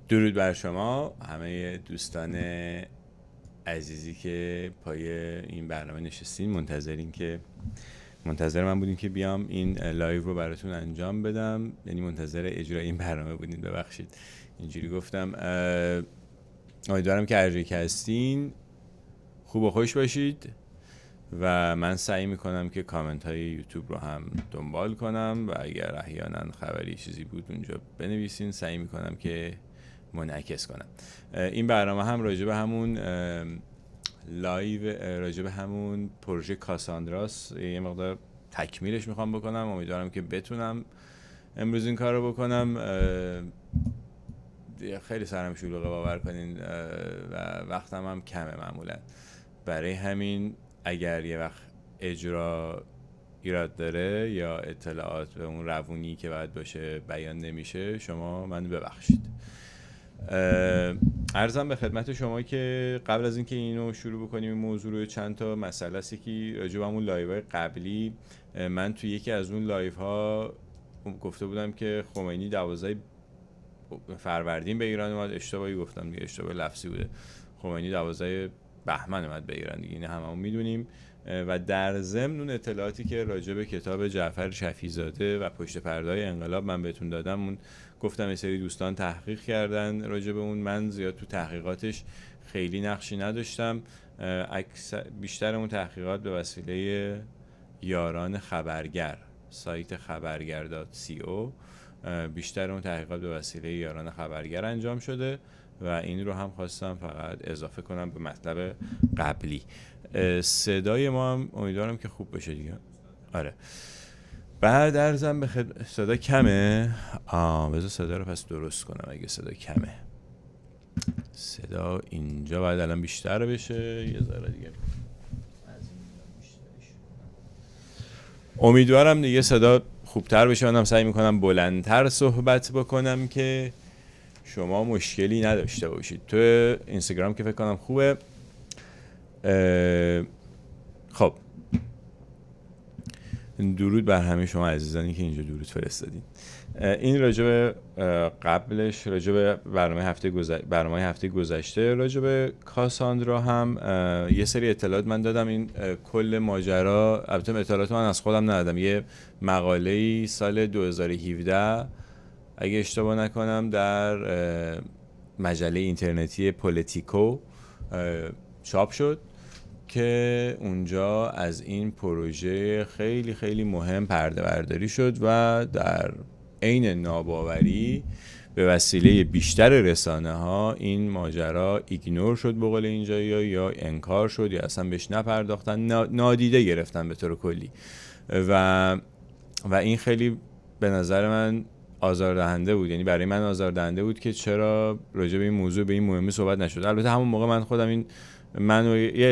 درود بر شما همه دوستان عزیزی که پای این برنامه نشستین، منتظر من بودین که بیام این لایو رو براتون انجام بدم، یعنی منتظر اجرای این برنامه بودین. ببخشید اینجوری گفتم. امیدوارم که هر جایی که هستین خوب و خوش باشید و من سعی میکنم که کامنت های یوتیوب رو هم دنبال کنم و اگر احیانا خبری چیزی بود اونجا بنویسین، سعی میکنم که منعکس کنم. این برنامه هم راجع به همون لایو، راجع به همون پروژه کاساندراس یه مقدار تکمیلش میخوام بکنم. امیدوارم که بتونم امروز این کار رو بکنم. خیلی سرم شلوغه باور کنین و وقتم هم کمه معمولا، برای همین اگر یه وقت اجرا ایراد داره یا اطلاعات به اون روونی که باید باشه بیان نمیشه، شما منو ببخشید. عرضم به خدمت شما که قبل از اینکه اینو شروع بکنیم این موضوع رو، چند تا مسئله است که راجع به همون لایوهای قبلی من توی یکی از اون لایوها گفته بودم که خمینی 12 فروردین به ایران اومد. اشتباهی گفتم دیگه، اشتباه لفظی بوده. خمینی 12 بهمن اومد به ایران دیگه، این هممون میدونیم. و در ضمن اون اطلاعاتی که راجع به کتاب جعفر شفیع‌زاده و پشت پرده‌های انقلاب من بهتون دادم، اون گفتم یه سری دوستان تحقیق کردن راجع به اون. من زیاد تو تحقیقاتش خیلی نقشی نداشتم. بیشتر اون تحقیقات به وسیله یاران خبرگر، سایت خبرگر.co، بیشتر اون تحقیقات به وسیله یاران خبرگر انجام شده و این رو هم خواستم فقط اضافه کنم به مطلب قبلی. صدای ما هم امیدوارم که خوب بشه دیگه. آره، بعد عرضم به صدا کمه. بذار صدا رو پس درست کنم. اگه صدا کمه، صدا اینجا باید الان بیشتر بشه یه ذره دیگه. امیدوارم دیگه صدا خوبتر بشه. منم سعی میکنم بلندتر صحبت بکنم که شما مشکلی نداشته باشید. تو اینستاگرام که فکر کنم خوبه. خب، درود بر همه شما عزیزانی که اینجا درود فرستادین. این راجب قبلش، راجب برنامه هفته گذشته راجب کاساندرا هم یه سری اطلاعات من دادم. این کل ماجرا، البته اطلاعات من از خودم ندادم، یه مقاله‌ای سال 2017 اگه اشتباه نکنم در مجله اینترنتی پولیتیکو چاپ شد که اونجا از این پروژه خیلی خیلی مهم پرده برداری شد و در عین ناباوری به وسیله بیشتر رسانه ها این ماجرا ایگنور شد به قول اینجا، یا انکار شد یا اصلا بهش نپرداختن، نادیده گرفتن به طور کلی. و این خیلی به نظر من آزاردهنده بود. یعنی برای من آزاردهنده بود که چرا راجع به این موضوع به این مهمی صحبت نشد. البته همون موقع من خودم من و یه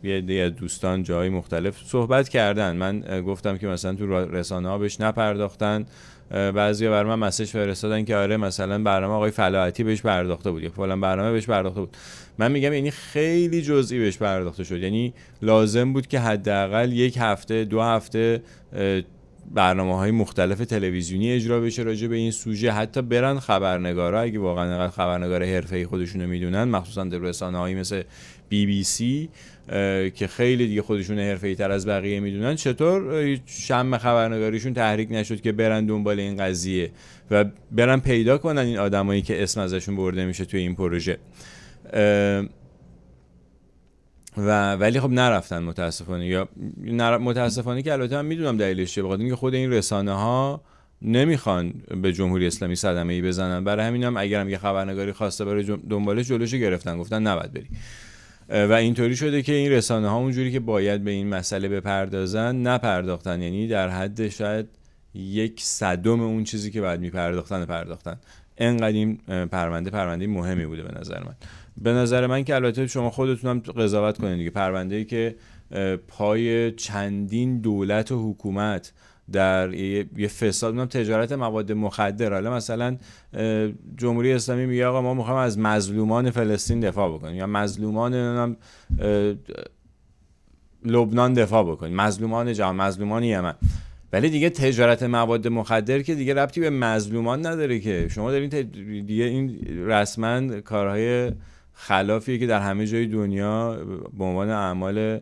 عده از دوستان جای مختلف صحبت کردن. من گفتم که مثلا تو رسانه ها بهش نپرداختن. بعضیا برای من مسیج فرستادن که آره مثلا برنامه آقای فلاحتی بهش پرداخته بود یا فلان برنامه بهش پرداخته بود. من میگم یعنی خیلی جزئی بهش پرداخته شد. یعنی لازم بود که حداقل 1 هفته 2 هفته برنامه‌های مختلف تلویزیونی اجرا بشه راجع به این سوژه. حتی برن خبرنگارا، اگه واقعا خبرنگار حرفه‌ای خودشونو میدونن، مخصوصا در رسانه‌هایی مثل BBC که خیلی دیگه خودشون حرفه‌ای تر از بقیه میدونن، چطور شم خبرنگاریشون تحریک نشد که برن دنبال این قضیه و برن پیدا کنن این آدمایی که اسم ازشون برده میشه توی این پروژه. ولی خب نرفتن متاسفانه، یا متاسفانه که البته من میدونم دلیلش چیه، بخاطر اینکه خود این رسانه ها نمیخوان به جمهوری اسلامی صدمه ای بزنن. برای همینم اگرم یه خبرنگاری خواسته بره دنبالش، جلوشو گرفتن، گفتن نباید بری. و اینطوری شده که این رسانه ها اونجوری که باید به این مسئله بپردازن نپرداختن. یعنی در حد شاید 1/100 اون چیزی که باید پرداختن. انقدر این پرونده مهمی بوده به نظر من که البته شما خودتونم قضاوت کنید دیگه. پرونده‌ای که پای چندین دولت و حکومت در یه فساد، تجارت مواد مخدر، حالا مثلا جمهوری اسلامی میگه آقا ما میخوایم از مظلومان فلسطین دفاع بکنیم یا مظلومان لبنان دفاع بکنیم، مظلومان جهان، مظلومان یمن. ولی دیگه تجارت مواد مخدر که دیگه ربطی به مظلومان نداره که شما دارین دیگه این رسما کارهای خلافیه که در همه جای دنیا به عنوان اعمال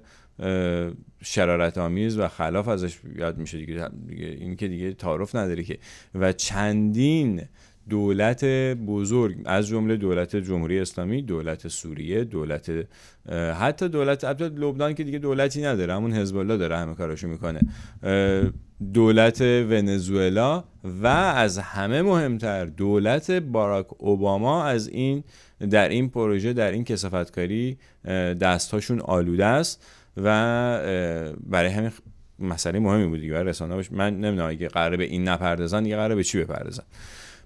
شرارت آمیز و خلاف ازش یاد میشه دیگه این که دیگه تعارف نداره که. و چندین دولت بزرگ از جمله دولت جمهوری اسلامی، دولت سوریه، دولت حتی دولت لبنان که دیگه دولتی نداره، همون حزب الله داره همه کاراشو میکنه، دولت ونزوئلا و از همه مهمتر دولت باراک اوباما از این در این پروژه در این کثافتکاری دستهاشون آلوده است و برای همین مسئله مهمی بود دیگه برای رسانه باشه. من نمیدونم اگه قراره به این نپردازن دیگه قراره به چی بپردازن.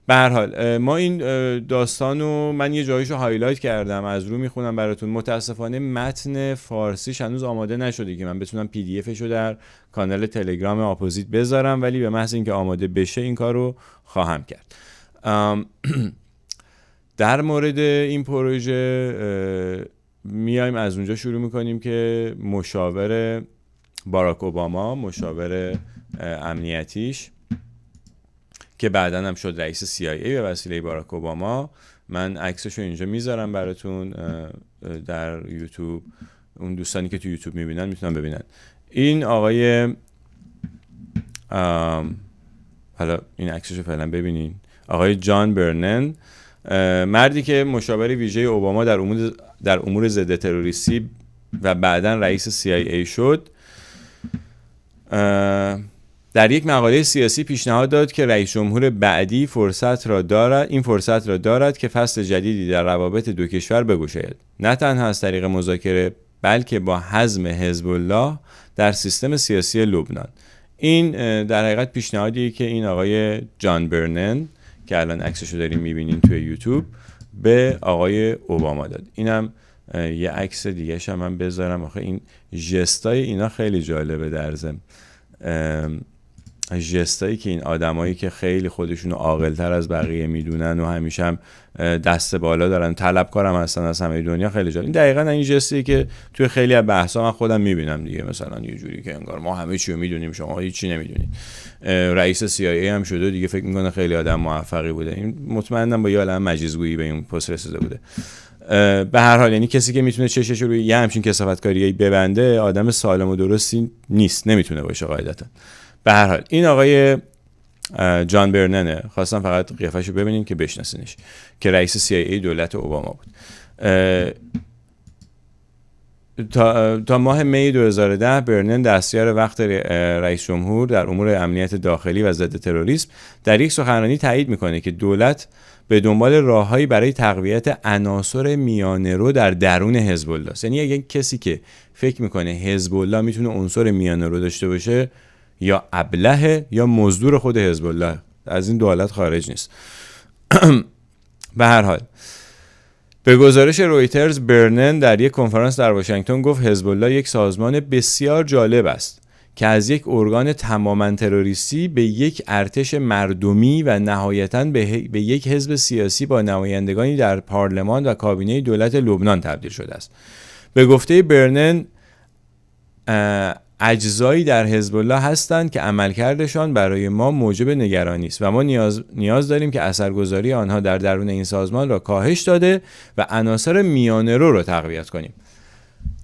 به هر حال ما این داستانو من یه جاییشو هایلایت کردم، از رو میخونم براتون. متاسفانه متن فارسیش هنوز آماده نشده که من بتونم پی دی افشو در کانال تلگرام اپوزیت بذارم، ولی به محض اینکه آماده بشه این کارو خواهم کرد. در مورد این پروژه میایم از اونجا شروع میکنیم که مشاور باراک اوباما، مشاور امنیتیش که بعداً هم شد رئیس CIA به وسیله باراک اوباما، من عکسشو اینجا میذارم براتون در یوتیوب، اون دوستانی که تو یوتیوب میبینن میتونن ببینن. این آقای حالا این عکسشو فعلا ببینین، آقای جان برنن، مردی که مشاور ویژه اوباما در امور ضد تروریستی و بعداً رئیس CIA شد، در یک مقاله سیاسی پیشنهاد داد که رئیس جمهور بعدی این فرصت را دارد که فصل جدیدی در روابط دو کشور بگشاید، نه تنها از طریق مذاکره بلکه با حزم حزب الله در سیستم سیاسی لبنان. این در حقیقت پیشنهادیه که این آقای جان برنن که الان عکسشو داریم میبینین توی یوتیوب به آقای اوباما داد. اینم یه عکس دیگه هم من بذارم، آخه این ژستای اینا خیلی جالبه، در ضمن ژستایی که این آدمایی که خیلی خودشونو عاقل‌تر از بقیه میدونن و همیشه هم دست بالا دارن، طلبکارم هستن از همه دنیا، خیلی جالب. این دقیقاً این ژستی که توی خیلی از بحث‌ها من خودم میبینم دیگه، مثلا یه جوری که انگار ما همه چی رو میدونیم شما هیچی نمیدونید. رئیس CIA هم شده دیگه، فکر میکنه خیلی آدم موفقی بوده. این مطمئنم با یه عالمه مجیزگویی به این پست رسیده بوده. به هر حال یعنی کسی که میتونه چشش رو روی یه همچین کثافتکاریایی ببنده آدم سالم و درستی نیست، نمیتونه باشه قاعدتا. به هر حال این آقای جان برننه، خواستم فقط قیافه‌شو ببینین که بشناسینش، که رئیس CIA دولت اوباما بود. تا ماه می 2010 برنن دستیار وقت رئیس جمهور در امور امنیت داخلی و ضد تروریسم در یک سخنرانی تایید میکنه که دولت به دنبال راههایی برای تقویت عناصر میانه‌رو در درون حزب الله است. یعنی اگه کسی که فکر میکنه حزب الله میتونه عنصر میانه‌رو داشته باشه، یا ابله یا مزدور خود حزب الله، از این دو حالت خارج نیست. به هر حال به گزارش رویترز، برنن در یک کنفرانس در واشنگتن گفت حزب الله یک سازمان بسیار جالب است که از یک ارگان تماما تروریستی به یک ارتش مردمی و نهایتاً به یک حزب سیاسی با نمایندگانی در پارلمان و کابینه دولت لبنان تبدیل شده است. به گفته برنن، اجزایی در حزب الله هستند که عملکردشان برای ما موجب نگرانی است و ما نیاز داریم که اثرگذاری آنها در درون این سازمان را کاهش داده و عناصر میانه‌رو را تقویت کنیم.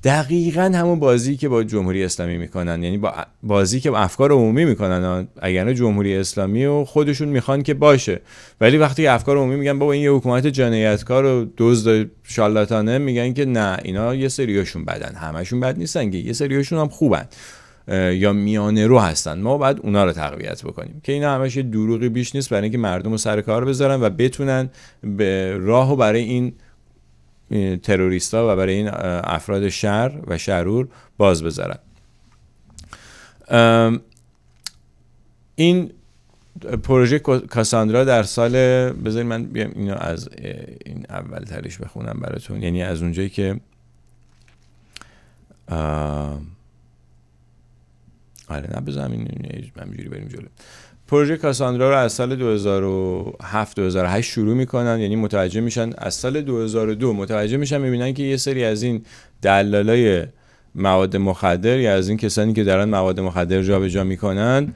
دقیقاً همون بازی که با جمهوری اسلامی میکنن، یعنی با بازی که با افکار عمومی میکنن. اگر جمهوری اسلامی و خودشون میخوان که باشه، ولی وقتی افکار عمومی میگن بابا این یه حکومت جنایتکار و دزد شالاتانه، میگن که نه اینا یه سریاشون بدن، همشون بد نیستن که، یه سریاشون هم خوبن یا میانه رو هستن، ما باید اونا رو تقویت بکنیم. که اینا همش یه دروغی بیش نیست برای اینکه مردم رو سر کار بذارن و بتونن به راهو برای این تروریستا و برای این افراد شر و شرور باز بذارن. این پروژه کاساندرا در سال، بذارید من بیام اینو از این اول ترش بخونم براتون، یعنی از اونجایی که آره نه بذارم این همینجوری بریم جلو. پروژه کاساندرا رو از سال 2007-2008 شروع میکنن، یعنی متوجه میشن از سال 2002 متوجه میشن، میبینن که یه سری از این دلالای مواد مخدر یا از این کسانی که دارن مواد مخدر جابجا میکنن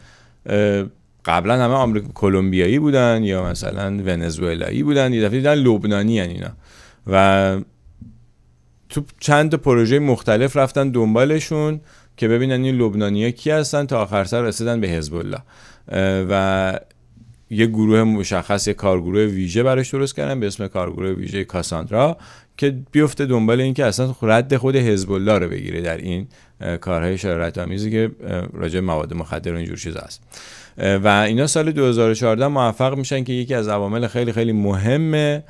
قبلا همه آمریکا کلمبیایی بودن یا مثلا ونزوئلایی بودن، یه دفعه دیدن لبنانی ان اینا و تو چند تا پروژه مختلف رفتن دنبالشون که ببینن این لبنانی‌ها کی هستن، تا آخر سر رسیدن به حزب الله و یه گروه مشخص، یه کارگروه ویژه براش درست کردن به اسم کارگروه ویژه کاساندرا که بیفته دنبال این که اصلا رد خود حزب الله رو بگیره در این کارهای شرارت آمیزی که راجع مواد مخدر و اینجور چیزا هست. و اینا سال 2014 موفق میشن که یکی از عوامل خیلی خیلی مهم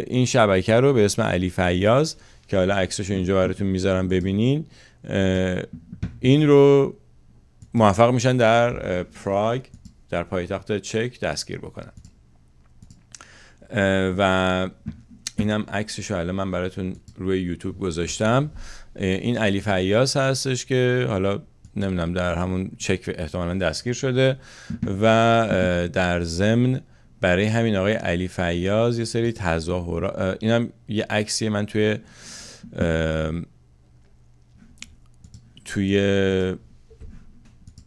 این شبکه رو به اسم علی فیاض که حالا عکسش اینجا براتون میذارم ببینین، این رو موفق میشن در پراگ، در پایتخت چک دستگیر بکنن. و اینم عکسش رو الان من براتون روی یوتیوب گذاشتم. این علی فیاض هستش که حالا نمیدونم در همون چک احتمالاً دستگیر شده و در ضمن برای همین آقای علی فیاض یه سری تظاهرات، اینم یه عکسی من توی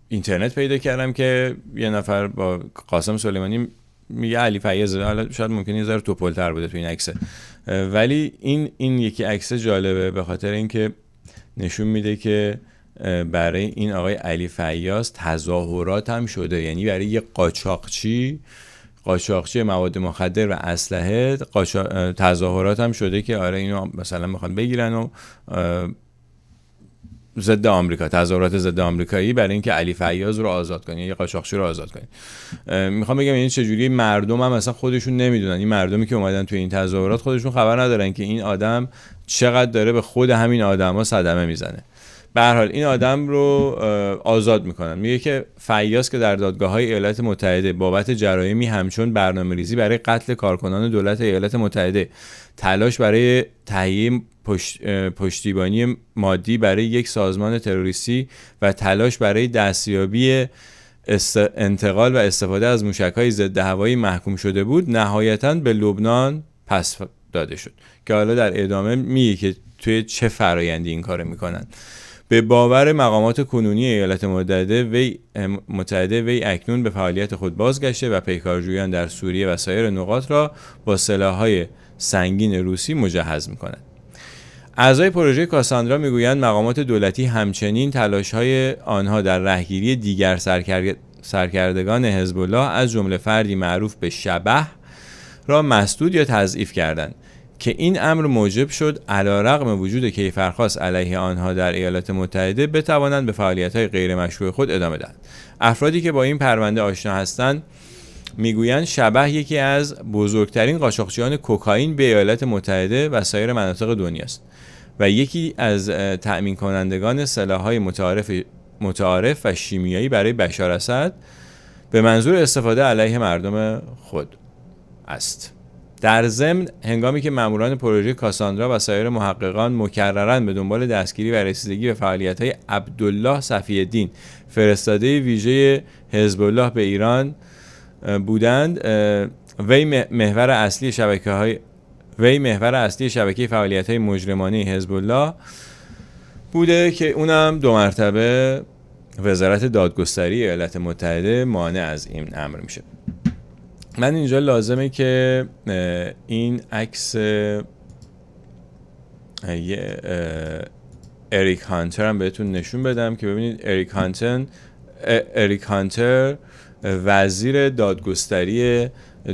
اینترنت پیدا کردم که یه نفر با قاسم سلیمانی میگه علی فیاض، حالا شاید ممکنه یه ذره توپل‌تر بوده تو این عکس، ولی این یکی عکس جالبه به خاطر اینکه نشون میده که برای این آقای علی فیاض تظاهرات هم شده، یعنی برای یه قاچاقچی مواد مخدر و اسلحه تظاهرات هم شده که آره اینو مثلا میخوان بگیرن و ضد آمریکا، تظاهرات ضد آمریکایی برای اینکه علی فیاض رو آزاد کنن یا قاچاقچی رو آزاد کنن. میخوام بگم این چجوری مردم هم اصلا خودشون نمیدونن، این مردمی که اومدن تو این تظاهرات خودشون خبر ندارن که این آدم چقدر داره به خود همین آدما صدمه میزنه. به هر حال این آدم رو آزاد میکنن. میگه که فیاض که در دادگاه‌های ایالات متحده بابت جرایمی همچون برنامه‌ریزی برای قتل کارکنان دولت ایالات متحده، تلاش برای تهیه پشتیبانی مادی برای یک سازمان تروریستی و تلاش برای دستیابی انتقال و استفاده از موشک‌های ضد هوایی محکوم شده بود، نهایتاً به لبنان پس داده شد که حالا در ادامه میگه که توی چه فرایندی این کارو میکنن. به باور مقامات کنونی ایالات متحده وی اکنون به فعالیت خود بازگشته و پیکارجویان در سوریه و سایر نقاط را با سلاح‌های سنگین روسی مجهز می‌کنند. اعضای پروژه کاساندرا میگویند مقامات دولتی همچنین تلاش‌های آنها در رهگیری دیگر سرکردگان حزب الله از جمله فردی معروف به شبح را مسدود یا تضعیف کردند که این امر موجب شد علیرغم وجود کیفرخواست علیه آنها در ایالات متحده بتوانند به فعالیت‌های غیر مشروع خود ادامه دهند. افرادی که با این پرونده آشنا هستند میگویند شبح یکی از بزرگترین قاچاقچیان کوکائین به ایالات متحده و سایر مناطق دنیا است و یکی از تأمین کنندگان سلاح‌های متعارف و شیمیایی برای بشار اسد به منظور استفاده علیه مردم خود است. در ضمن هنگامی که ماموران پروژه کاساندرا و سایر محققان مکرراً به دنبال دستگیری و رسیدگی به فعالیت‌های عبدالله صفی الدین، فرستاده ویژه حزب الله به ایران بودند، وی محور اصلی شبکه فعالیت‌های مجرمانه حزب الله بوده که اونم 2 مرتبه وزارت دادگستری ایالات متحده مانع از این امر میشه. من اینجا لازمه که این عکس اریک هانتر هم بهتون نشون بدم که ببینید اریک هانتر وزیر دادگستری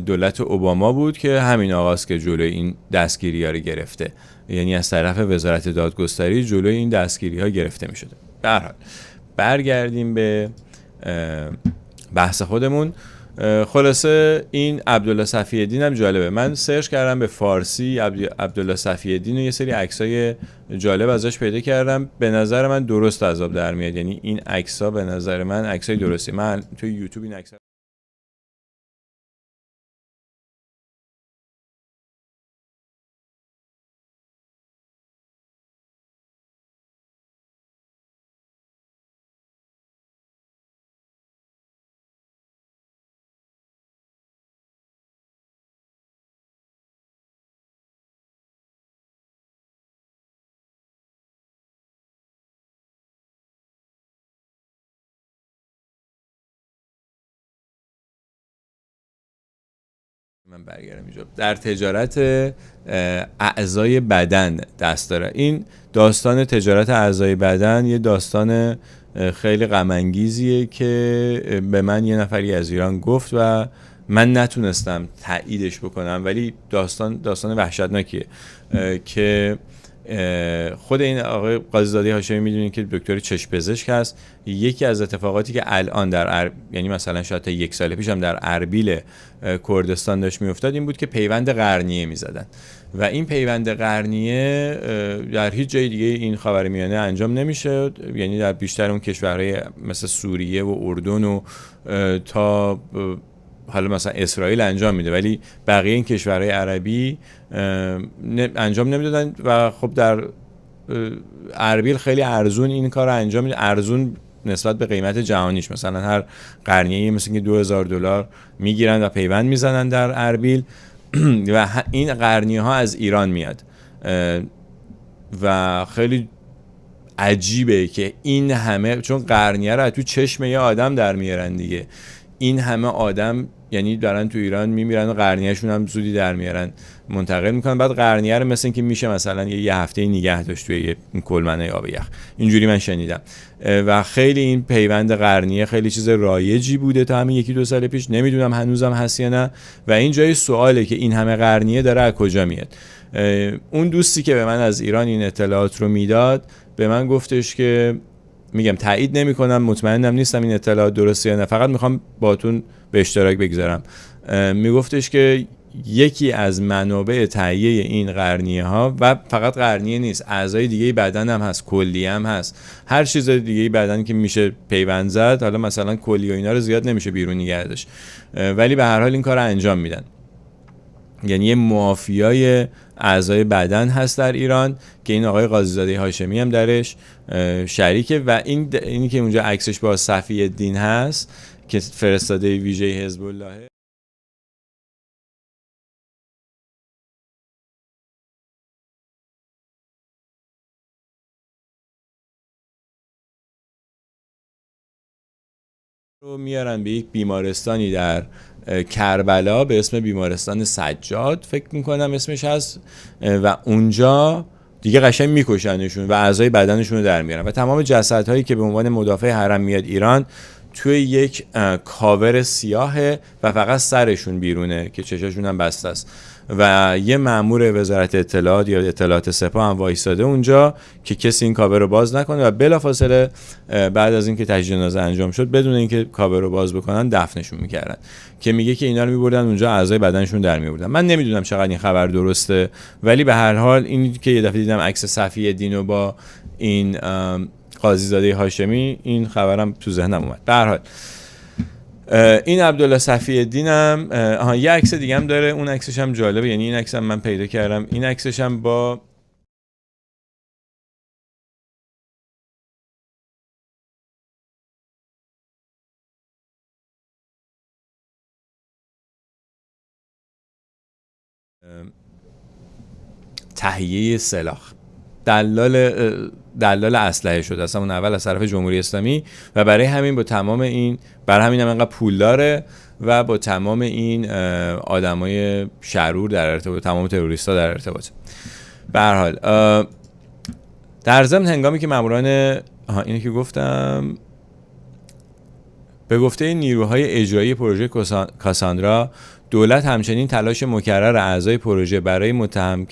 دولت اوباما بود که همین آقاست که جلوی این دستگیری ها رو گرفته، یعنی از طرف وزارت دادگستری جلوی این دستگیری ها گرفته می شده. به هر حال برگردیم به بحث خودمون. خلاصه این عبدالله صفی الدین هم جالبه. من سرچ کردم به فارسی عبدالله صفی الدین و یه سری عکسای جالب ازش پیدا کردم. به نظر من درست از آب در میاد، یعنی این عکس‌ها به نظر من عکسای درستی. من توی یوتیوب این عکس‌ها من برگردم اینجا. در تجارت اعضای بدن دست داره. این داستان تجارت اعضای بدن یه داستان خیلی غم انگیزیه که به من یه نفری از ایران گفت و من نتونستم تاییدش بکنم، ولی داستان وحشتناکیه که خود این آقای قاضیزاده هاشمی میدونید که دکتر چشم پزشک هست. یکی از اتفاقاتی که الان یعنی مثلا شاید تا 1 سال پیش هم در اربیل کردستان داشت میافتاد این بود که پیوند قرنیه میزدن و این پیوند قرنیه در هیچ جای دیگه این خاورمیانه انجام نمیشه، یعنی در بیشتر اون کشورهای مثل سوریه و اردن و تا حالا مثلا اسرائیل انجام میده، ولی بقیه این کشورهای عربی انجام نمیدادن و خب در اربیل خیلی ارزون این کار رو انجام میده، ارزون نسبت به قیمت جهانیش. مثلا هر قرنیه مثلا $2000 میگیرن و پیوند میزنن در اربیل و این قرنیه ها از ایران میاد و خیلی عجیبه که این همه، چون قرنیه رو تو چشم یه آدم در میارن دیگه، این همه آدم یعنی دارن تو ایران میمیرن و قرنیه‌شون هم زودی در میارن منتقل میکنن، بعد قرنیه رو مثلا که میشه مثلا یه هفته نگه داشت توی کلمنه آب یخ، اینجوری من شنیدم. و خیلی این پیوند قرنیه خیلی چیز رایجی بوده تا همین 1-2 سال پیش، نمیدونم هنوزم هست یا نه. و این جای سواله که این همه قرنیه داره از کجا میاد. اون دوستی که به من از ایران این اطلاعات رو میداد به من گفتش که میگم تایید نمی‌کنم، مطمئنم نیستم این اطلاعات درسته یا نه، فقط میخوام باهاتون به اشتراک بگذارم. میگفتش که یکی از منابع تهیه این قرنیه ها و فقط قرنیه نیست، اعضای دیگه بدن هم هست، کلیه هم هست، هر چیز دیگه بدن که میشه پیوند زد، حالا مثلا کلیه و اینا رو زیاد نمیشه بیرون نگه داشت، ولی به هر حال این کار رو انجام میدن. یعنی یه مافیای اعضای بدن هست در ایران که این آقای قاضیزاده هاشمی هم درش شریکه و اینی که اونجا عکسش با صفی الدین هست که فرستاده ویژه حزب الله رو میارن به یک بیمارستانی در کربلا به اسم بیمارستان سجاد فکر میکنم اسمش هست و اونجا دیگه قشنگ میکشنشون و اعضای بدنشون رو در میارن و تمام جسدهایی که به عنوان مدافع حرم میاد ایران توی یک کاور سیاهه و فقط سرشون بیرونه که چشاشون هم بسته است و یه مأمور وزارت اطلاعات یا اطلاعات سپاه هم وایساده اونجا که کسی این کاور رو باز نکنه و بلافاصله بعد از اینکه تجهیز جنازه انجام شد بدون اینکه کاور رو باز بکنن دفنشون میکردن، که میگه که اینا رو میبردن اونجا اعضای بدنشون در میبردن. من نمیدونم چقدر این خبر درسته، ولی به هر حال این که یه دفعه دیدم عکس صفی الدین رو با این قاضیزاده هاشمی، این خبرم تو ذهنم اومد. به هر حال این عبدالله صفی الدین هم یه عکس دیگه هم داره، اون عکسش هم جالبه، یعنی این عکس هم من پیدا کردم، این عکسش هم با تهیه سلاح دلال اسلحه شد اصلا اون اول از طرف جمهوری اسلامی و برای همین با تمام این برای همین هم انقدر پول داره و با تمام این آدمای شرور در ارتباط، تمام تروریستا در ارتباط. به هر حال در ضمن هنگامی که ماموران اینو که گفتم به گفته نیروهای اجرایی پروژه کاساندرا، دولت همچنین تلاش مکرر اعضای پروژه برای متهم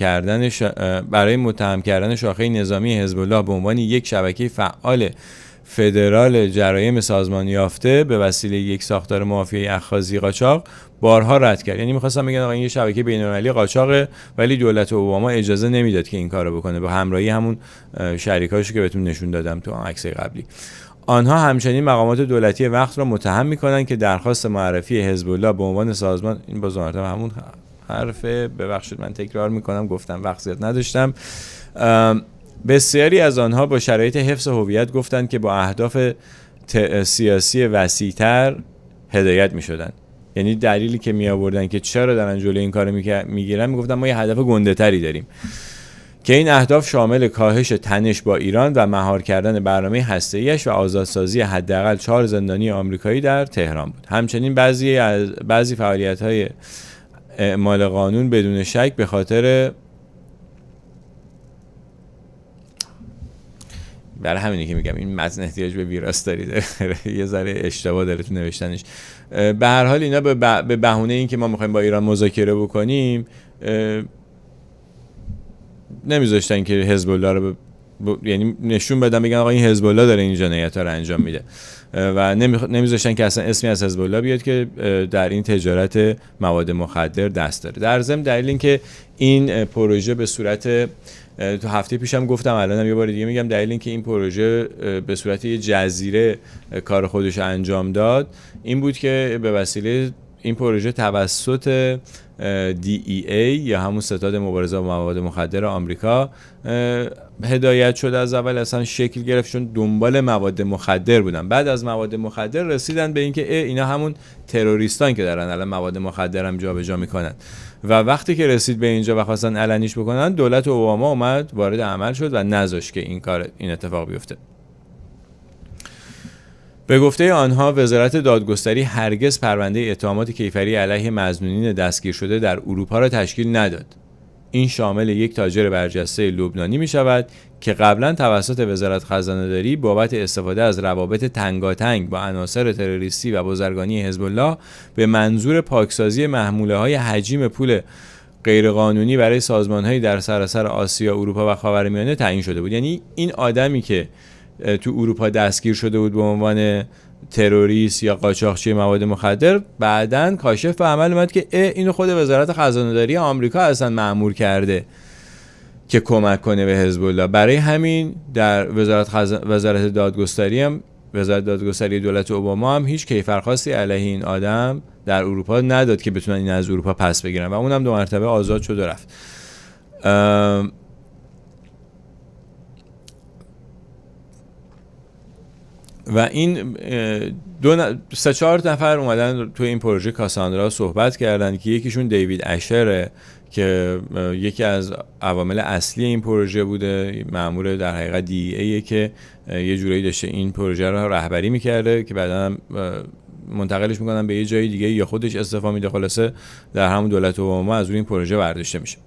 کردن شاخه نظامی حزب الله به عنوان یک شبکه فعال فدرال جرایم سازمان یافته به وسیله یک ساختار مافیای اخاذی قاچاق بارها رد کرد. یعنی می‌خواستم بگن آقا این یه شبکه بین‌المللی قاچاقه، ولی دولت اوباما اجازه نمیداد که این کارو بکنه، با همراهی همون شریکاشو که بهتون نشون دادم تو عکس قبلی. آنها همچنین مقامات دولتی وقت را متهم می‌کنند که درخواست معرفی حزب الله به عنوان سازمان، این باز همون حرفه، ببخشید من تکرار می‌کنم، گفتم وقت زیاد نداشتم. بسیاری از آنها با شرایط حفظ هویت گفتند که با اهداف سیاسی وسیع‌تر هدایت می‌شدند. یعنی دلیلی که می‌آوردن که چرا دارن جلوی این کارو می‌گیرن، میگفتن ما یه هدف گنده‌تری داریم که این اهداف شامل کاهش تنش با ایران و مهار کردن برنامه هسته‌ایش و آزادسازی حداقل 4 زندانی آمریکایی در تهران بود. همچنین بعضی فعالیت‌های اعمال قانون بدون شک به خاطر برای همینه که میگم این متن احتیاج به ویراستاری داره یه ذره اشتباه داره تو نوشتنش. به هر حال اینا به بهونه این که ما میخوایم با ایران مذاکره بکنیم نمیذاشتن که حزب الله رو یعنی نشون بدن بگن آقا این حزب الله داره این جنایت‌ها رو انجام میده و نمیذاشتن که اصلا اسمی از حزب الله بیاد که در این تجارت مواد مخدر دست داره. در ضمن دلیل این که این پروژه به صورت تو هفته پیشم گفتم الانم یه بار دیگه میگم دلیل این که این پروژه به صورت یه جزیره کار خودش انجام داد این بود که به وسیله این پروژه توسط DEA یا همون ستاد مبارزه با مواد مخدر آمریکا هدایت شد. از اول اصلا شکل گرفت چون دنبال مواد مخدر بودن، بعد از مواد مخدر رسیدن به اینکه اینا همون تروریستان که دارن الان مواد مخدر هم جابجا میکنن و وقتی که رسید به اینجا و خواستن علنیش بکنن دولت اوباما اومد وارد عمل شد و نذاشت که این اتفاق بیفته. به گفته آنها وزارت دادگستری هرگز پرونده اتهامات کیفری علیه مظنونین دستگیر شده در اروپا را تشکیل نداد. این شامل یک تاجر برجسته لبنانی می شود که قبلا توسط وزارت خزانه‌داری بابت استفاده از روابط تنگاتنگ با عناصر تروریستی و بازرگانی حزب الله به منظور پاکسازی محموله‌های حجیم پول غیرقانونی برای سازمان‌هایی در سراسر آسیا، اروپا و خاورمیانه تعیین شده بود. یعنی این آدمی که تو اروپا دستگیر شده بود به عنوان تروریست یا قاچاقچی مواد مخدر بعداً کاشف به عمل اومد که اینو خود وزارت خزانه‌داری آمریکا اصلا مأمور کرده که کمک کنه به حزب الله. برای همین در وزارت دادگستری دولت اوباما هم هیچ کیفرخواستی علیه این آدم در اروپا نداد که بتونن این از اروپا پس بگیرن و اونم 2 مرتبه آزاد شد و رفت. و این 3-4 نفر اومدن توی این پروژه کاساندرا صحبت کردن که یکیشون دیوید اشره که یکی از عوامل اصلی این پروژه بوده، مأمور در حقیقت DEA که یه جورایی داشته این پروژه رو رهبری میکرده که بعدا منتقلش میکنن به یه جای دیگه یا خودش استعفا میده. خلاصه در همون دولت اوباما از روی این پروژه برداشته میشه.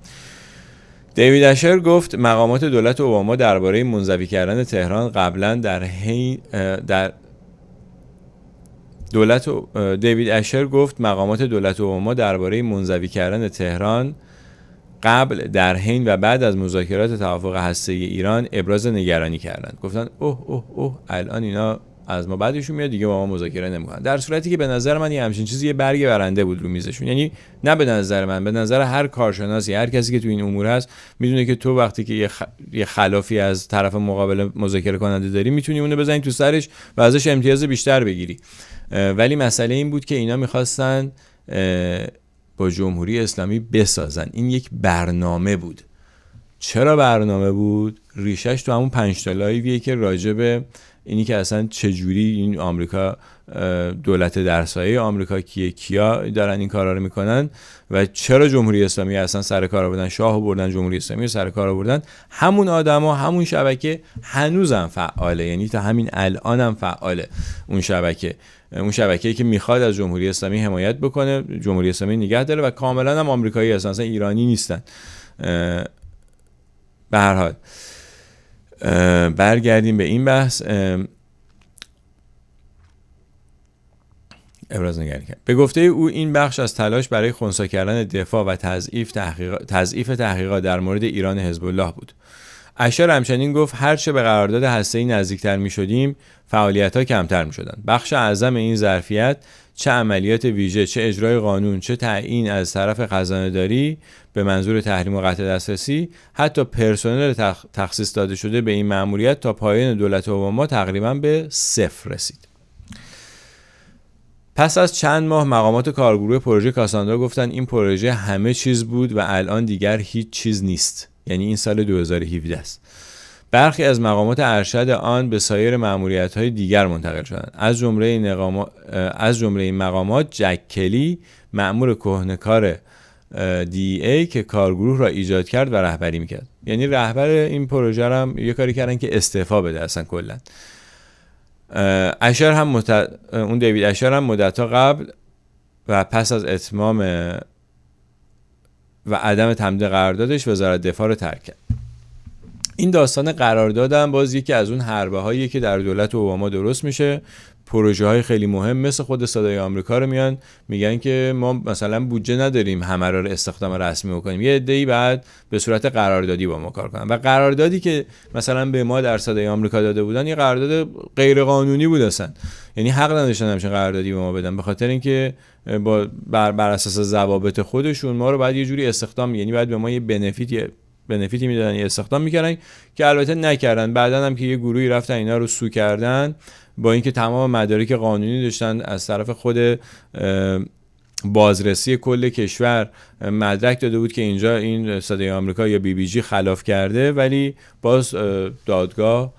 دیوید اشر گفت مقامات دولت اوباما درباره منزوی کردن تهران قبلا دیوید اشر گفت مقامات دولت اوباما درباره منزوی کردن تهران قبل، در حین و بعد از مذاکرات توافق هسته‌ای ایران ابراز نگرانی کردند. گفتن اوه الان اینا از ما بعدشون میاد دیگه با ما مذاکره نمیکنن، در صورتی که به نظر من یه همچین چیزی یه برگ برنده بود رو میزشون. یعنی نه به نظر من، به نظر هر کارشناسی، هر کسی که تو این امور هست میدونه که تو وقتی که یه خلافی از طرف مقابل مذاکره کننده داری میتونی اونو بزنی تو سرش و ازش امتیاز بیشتر بگیری. ولی مسئله این بود که اینا میخواستن با جمهوری اسلامی بسازن. این یک برنامه بود. چرا برنامه بود؟ ریشش تو همون 5 تا لایویه که راجبه اینی که اصلا چجوری این آمریکا، دولت در سایه آمریکا کیا دارن این کارا رو میکنن و چرا جمهوری اسلامی اصلا سر کار آوردن، شاه بردن، جمهوری اسلامی رو سر کار آوردن. همون آدما، همون شبکه هنوزم فعاله، یعنی تا همین الانم فعاله. اون شبکه‌ای که میخواد از جمهوری اسلامی حمایت بکنه، جمهوری اسلامی نگه داره و کاملا هم آمریکایی هستن، اصلا ایرانی نیستن. به هر حال برگردیم به این بحث. ابراز نگرانی کرد. به گفته او این بخش از تلاش برای خنثی کردن دفاع و تضعیف تحقیقات در مورد ایران حزب الله بود. اشار همچنین گفت هرچه به قرارداد هسته‌ای نزدیکتر می‌شدیم فعالیت‌ها کمتر می‌شدند. بخش اعظم این ظرفیت، چه عملیات ویژه، چه اجرای قانون، چه تعیین از طرف خزانه‌داری به منظور تحریم و قطع دسترسی، حتی پرسنل تخصیص داده شده به این مأموریت تا پایان دولت اوباما تقریباً به 0 رسید. پس از چند ماه مقامات کارگروه پروژه کاساندرا گفتن این پروژه همه چیز بود و الان دیگر هیچ چیز نیست. یعنی این سال 2017 است. برخی از مقامات ارشد آن به سایر مأموریت‌های دیگر منتقل شدند. از جمله این مقامات جک کلی، مأمور کهنه‌کار DEA که کارگروه را ایجاد کرد و رهبری می‌کرد. یعنی رهبر این پروژه را هم یه کاری کردن که استعفا بده اصلا کلا. اون دیوید اشر هم مدت‌ها قبل و پس از اتمام و عدم تمدید قراردادش وزارت دفاع رو ترک کرد. این داستان قرارداد هم باز یکی از اون حربه هایی که در دولت اوباما درست میشه. پروژه های خیلی مهم مثل خود صدای آمریکا رو میان میگن که ما مثلا بودجه نداریم همه رو استخدام رسمی بکنیم، یه عده‌ای بعد به صورت قراردادی با ما کار کنن. و قراردادی که مثلا به ما در صدای آمریکا داده بودن یه قرارداد غیر قانونی بود اصلا، یعنی حق نداشتن همچین قراردادی به ما بدن، به خاطر اینکه بر اساس ضوابط خودشون ما رو بعد یه جوری استخدام، یعنی بعد به ما یه بنفیتی میدادن، یه استخدام میکردن که البته نکردن. بعدن هم که یه گروهی رفتن اینا رو سو کردن، با اینکه تمام مدارک قانونی داشتن از طرف خود بازرسی کل کشور مدرک داده بود که اینجا این صدای آمریکا یا بی بی جی خلاف کرده، ولی باز دادگاه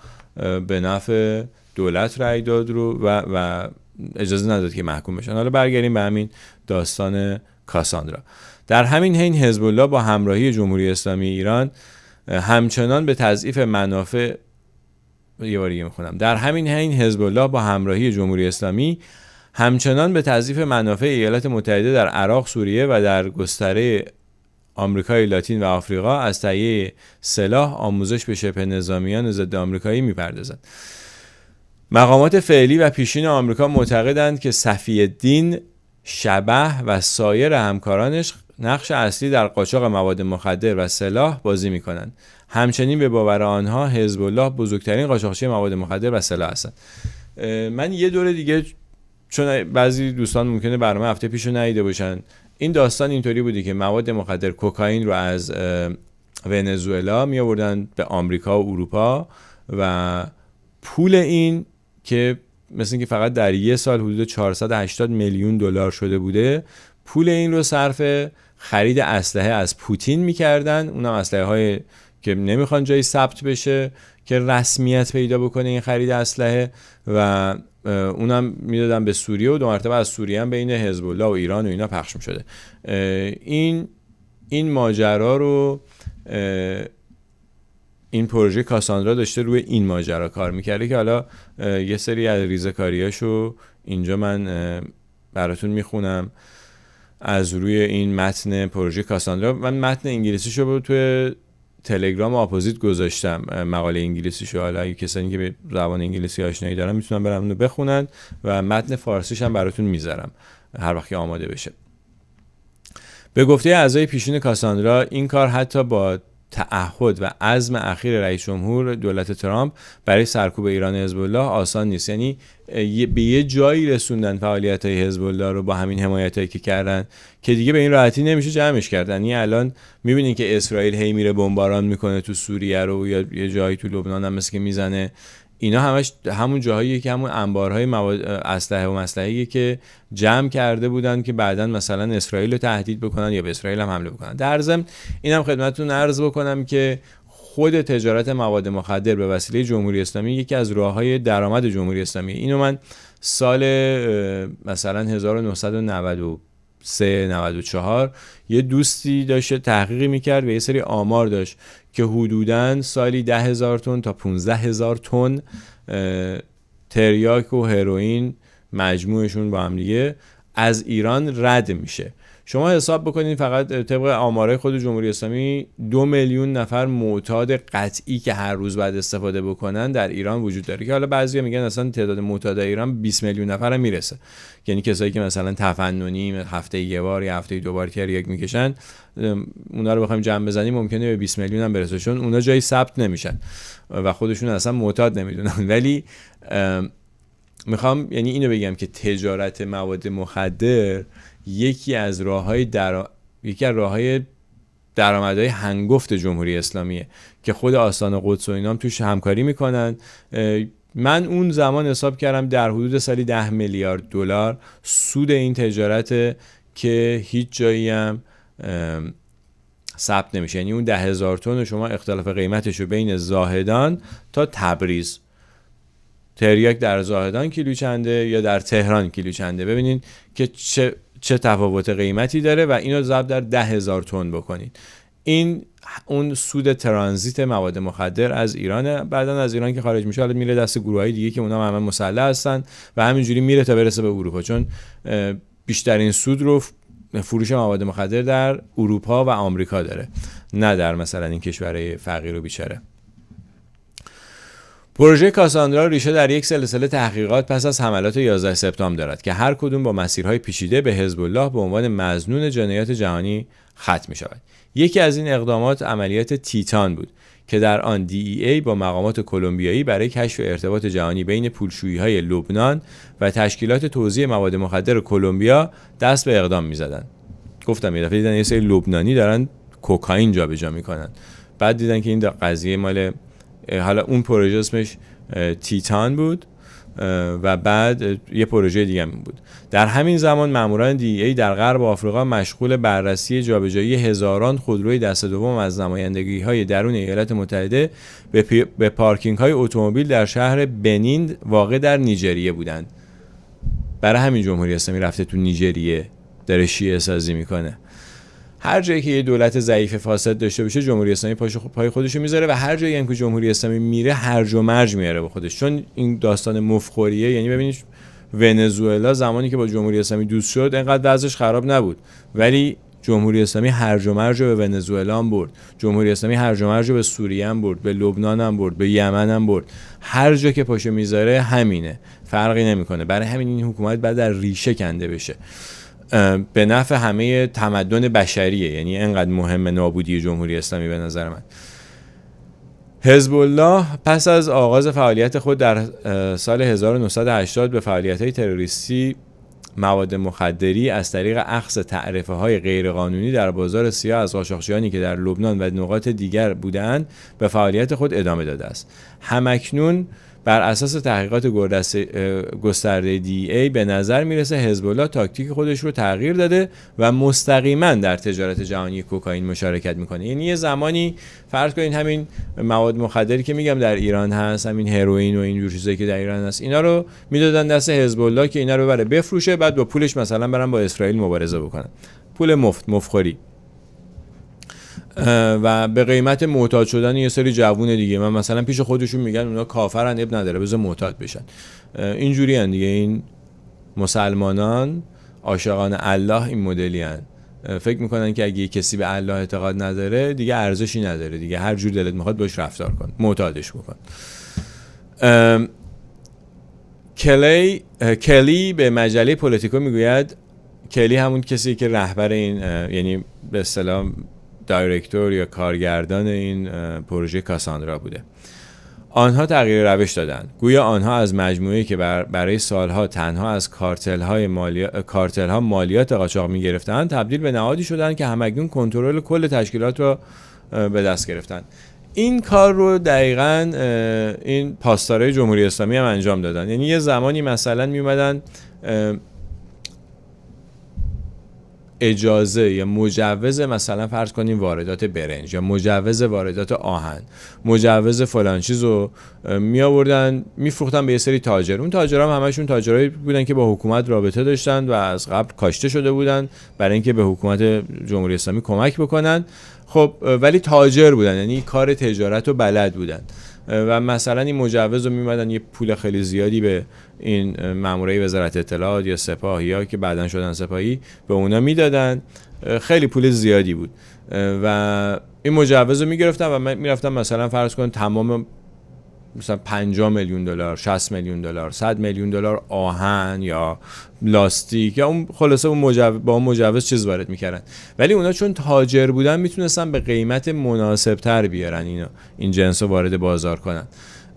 به نفع دولت رأی داد رو و اجازه نداد که محکوم بشن. حالا برگردیم به همین داستان کاساندرا. در همین حین حزب الله با همراهی جمهوری اسلامی ایران همچنان به تضعیف منافع در همین حین حزب الله با همراهی جمهوری اسلامی همچنان به تضعیف منافع ایالات متحده در عراق، سوریه و در گستره آمریکای لاتین و آفریقا از تهیه سلاح، آموزش به شبه نظامیان ضد آمریکایی می‌پردازند. مقامات فعلی و پیشین آمریکا معتقدند که صفی‌الدین شبح و سایر همکارانش نقش اصلی در قاچاق مواد مخدر و سلاح بازی می‌کنند. همچنین به باور آنها حزب الله بزرگترین قاچاقچی مواد مخدر و سلاح هستند. من یه دوره دیگه، چون بعضی دوستان ممکنه برنامه هفته پیشو ندیده باشن، این داستان اینطوری بودی که مواد مخدر کوکائین رو از ونزوئلا می آوردن به آمریکا و اروپا و پول این که مثل اینکه فقط در یه سال حدود 480 میلیون دلار شده بوده، پول این رو صرف خرید اسلحه از پوتین می‌کردن. اونم اسلحه‌های که نمیخوان جایی ثبت بشه که رسمیت پیدا بکنه این خرید اسلحه، و اونم میدادن به سوریه و 2 مرتبه از سوریه هم بین حزب الله و ایران و اینا پخش می‌شده. این ماجرا رو این پروژه کاساندرا داشته روی این ماجرا کار میکرده که حالا یه سری از ریزه‌کاریاشو اینجا من براتون میخونم از روی این متن پروژه کاساندرا. من متن انگلیسیشو توی تلگرام اپوزیت گذاشتم، مقاله انگلیسیشو، حالا اگه کسانی که به زبان انگلیسی آشنایی دارن میتونن برن اونو بخونن و متن فارسیش هم براتون میذارم هر وقت که آماده بشه. به گفته اعضای پیشین کاساندرا، این کار حتی با تعهد و عزم اخیر رئیس جمهور دولت ترامپ برای سرکوب ایران حزب الله آسان نیست. یعنی به یه جایی رسوندن فعالیت‌های حزب الله رو با همین حمایتایی که کردن که دیگه به این راحتی نمیشه جمعش کردن. یعنی الان می‌بینین که اسرائیل هی میره بمباران میکنه تو سوریه رو، یا یه جایی تو لبنان هم مثل که میزنه. اینا همش همون جاهاییه که همون انبارهای مواد اسلحه و مسلحه‌ای که جمع کرده بودن که بعداً مثلا اسرائیل رو تهدید بکنن یا به اسرائیل هم حمله بکنن. در ضمن اینم خدمتتون عرض بکنم که خود تجارت مواد مخدر به وسیله جمهوری اسلامی یکی از راه‌های درآمد جمهوری اسلامی. اینو من سال مثلا 1993 94 یه دوستی داشته تحقیقی میکرد و یه سری آمار داشت که حدوداً سالی 10,000 تن تا 15,000 تن تریاک و هروئین مجموعشون با هم دیگه از ایران رد میشه. شما حساب بکنید فقط طبق آمارهای خود جمهوری اسلامی 2 میلیون نفر معتاد قطعی که هر روز باید استفاده بکنن در ایران وجود داره، که حالا بعضیا میگن اصلا تعداد معتادای ایران 20 میلیون نفر هم میرسه. یعنی کسایی که مثلا تفننی هفته یه بار یا هفته دو بار تریاک میکشن، اونا رو بخوایم جمع بزنیم ممکنه به 20 میلیون هم برسه، چون اونا جایی ثبت نمیشن و خودشون اصلا معتاد نمیدونن. ولی میخوام یعنی اینو بگم که تجارت مواد مخدر یکی از راههای درآمدهای هنگفت جمهوری اسلامیه که خود آستان قدس و اینام توش همکاری میکنن. من اون زمان حساب کردم در حدود سالی 10 میلیارد دلار سود این تجارت که هیچ جایی هم ثبت نمیشه. یعنی اون 10,000 تن شما اختلاف قیمتش رو بین زاهدان تا تبریز، تریاک در زاهدان کیلو چنده یا در تهران کیلو چنده، ببینین که چه تفاوت قیمتی داره و اینو ضرب در 10,000 تن بکنید. این اون سود ترانزیت مواد مخدر از ایرانه. بعدن از ایران که خارج میشه حالا میره دست گروهای دیگه که اونا هم مسلح هستن و همینجوری میره تا برسه به اروپا، چون بیشترین سود رو فروش مواد مخدر در اروپا و آمریکا داره، نه در مثلا این کشورهای فقیر و بیچاره. پروژه کاساندرا ریشه در یک سلسله تحقیقات پس از حملات 11 سپتامبر دارد که هر کدوم با مسیرهای پیچیده به حزب الله به عنوان مظنون جنایات جهانی ختم می شود. یکی از این اقدامات عملیات تیتان بود که در آن DEA با مقامات کلمبیایی برای کشف ارتباط جهانی بین پولشویی‌های لبنان و تشکیلات توزیع مواد مخدر کلمبیا دست به اقدام می‌زدند. گفتم یه دفعه دیدن یه سری لبنانی دارن کوکائین جابجا می‌کنن. بعد دیدن که این قضیه مال، حالا اون پروژه اسمش تیتان بود و بعد یه پروژه دیگه بود. در همین زمان ماموران DEA در غرب آفریقا مشغول بررسی جابجایی هزاران خودروی دست دوم از نمایندگی‌های درون ایالات متحده به پارکینگ‌های اتومبیل در شهر بنین واقع در نیجریه بودند. برای همین جمهوری اسلامی رفته تو نیجریه داره شیعه سازی میکنه. هر جایی که یه دولت ضعیف فاسد داشته باشه جمهوری اسلامی پای خودشو میذاره و هر جایی هم که جمهوری اسلامی میره هرج و مرج میاره به خودش، چون این داستان مفخوریه. یعنی ببینید ونزوئلا زمانی که با جمهوری اسلامی دوست شد اینقدر وضعش خراب نبود، ولی جمهوری اسلامی هرج و مرج به ونزوئلا هم برد، جمهوری اسلامی هرج و مرج به سوریه هم برد، به لبنان هم برد، به یمن هم برد. هر جا که پاشو میذاره همینه، فرقی نمیکنه. برای همین این حکومت بعد در ریشه کنده بشه، به نفع همه تمدن بشریه. یعنی انقدر مهم نابودی جمهوری اسلامی به نظر من. حزب الله پس از آغاز فعالیت خود در سال 1980 به فعالیت‌های تروریستی مواد مخدری از طریق اخذ تعرفه‌های غیرقانونی در بازار سیاه از قاچاقچیانی که در لبنان و نقاط دیگر بودند به فعالیت خود ادامه داده است. همکنون بر اساس تحقیقات گسترده DEA به نظر میرسه حزب الله تاکتیک خودش رو تغییر داده و مستقیما در تجارت جهانی کوکائین مشارکت میکنه. یعنی یه زمانی فرض کنین همین مواد مخدری که میگم در ایران هست، همین هروئین و این جور چیزایی که در ایران هست، اینا رو میدادن دست حزب الله که اینا رو ببره بفروشه، بعد با پولش مثلا برن با اسرائیل مبارزه بکنن، پول مفخوری و به قیمت معتاد شدن یه سری جوون دیگه. من مثلا پیش خودشون میگن اونا کافرن، اب نداره بذار معتاد بشن. اینجوری ان دیگه. این مسلمانان عاشقان الله این مدلی ان، فکر میکنن که اگه کسی به الله اعتقاد نداره دیگه ارزشی نداره دیگه، هر جور دلت میخواد باش رفتار کن، معتادش بکن. کلی به مجله پولیتیکو میگوید، کلی همون کسی که رهبر این، یعنی به اصطلاح دایرکتور یا کارگردان این پروژه کاساندرا بوده. آنها تغییر روش دادند. گویا آنها از مجموعه‌ای که برای سالها تنها از کارتل‌ها مالیات قاچاق می‌گرفتند تبدیل به نهادی شدند که همکنون کنترل کل تشکیلات را به دست گرفتند. این کار رو دقیقاً این پاسدارای جمهوری اسلامی هم انجام دادن. یعنی یه زمانی مثلا میومدن اجازه یا مجوز مثلا فرض کنیم واردات برنج یا مجوز واردات آهن، مجوز فلان چیزو می آوردن میفروختن به یه سری تاجر. اون تاجرها هم همشون تاجرایی بودن که با حکومت رابطه داشتن و از قبل کاشته شده بودن برای اینکه به حکومت جمهوری اسلامی کمک بکنن. خب ولی تاجر بودن، یعنی کار تجارت رو بلد بودن و مثلا این مجوز رو میمدن یه پول خیلی زیادی به این مامورای وزارت اطلاعات یا سپاهی‌ها که بعداً شدن سپاهی به اونا میدادن، خیلی پول زیادی بود و این مجوز رو میگرفتن و من میرفتم مثلا فرض کن تمام مثلا 50 میلیون دلار، 60 میلیون دلار، 100 میلیون دلار آهن یا لاستیک یا اون خلاصه با اون مجوز چیز وارد میکردن. ولی اونا چون تاجر بودن میتونستن به قیمت مناسب تر بیارن این جنس رو وارد بازار کنن.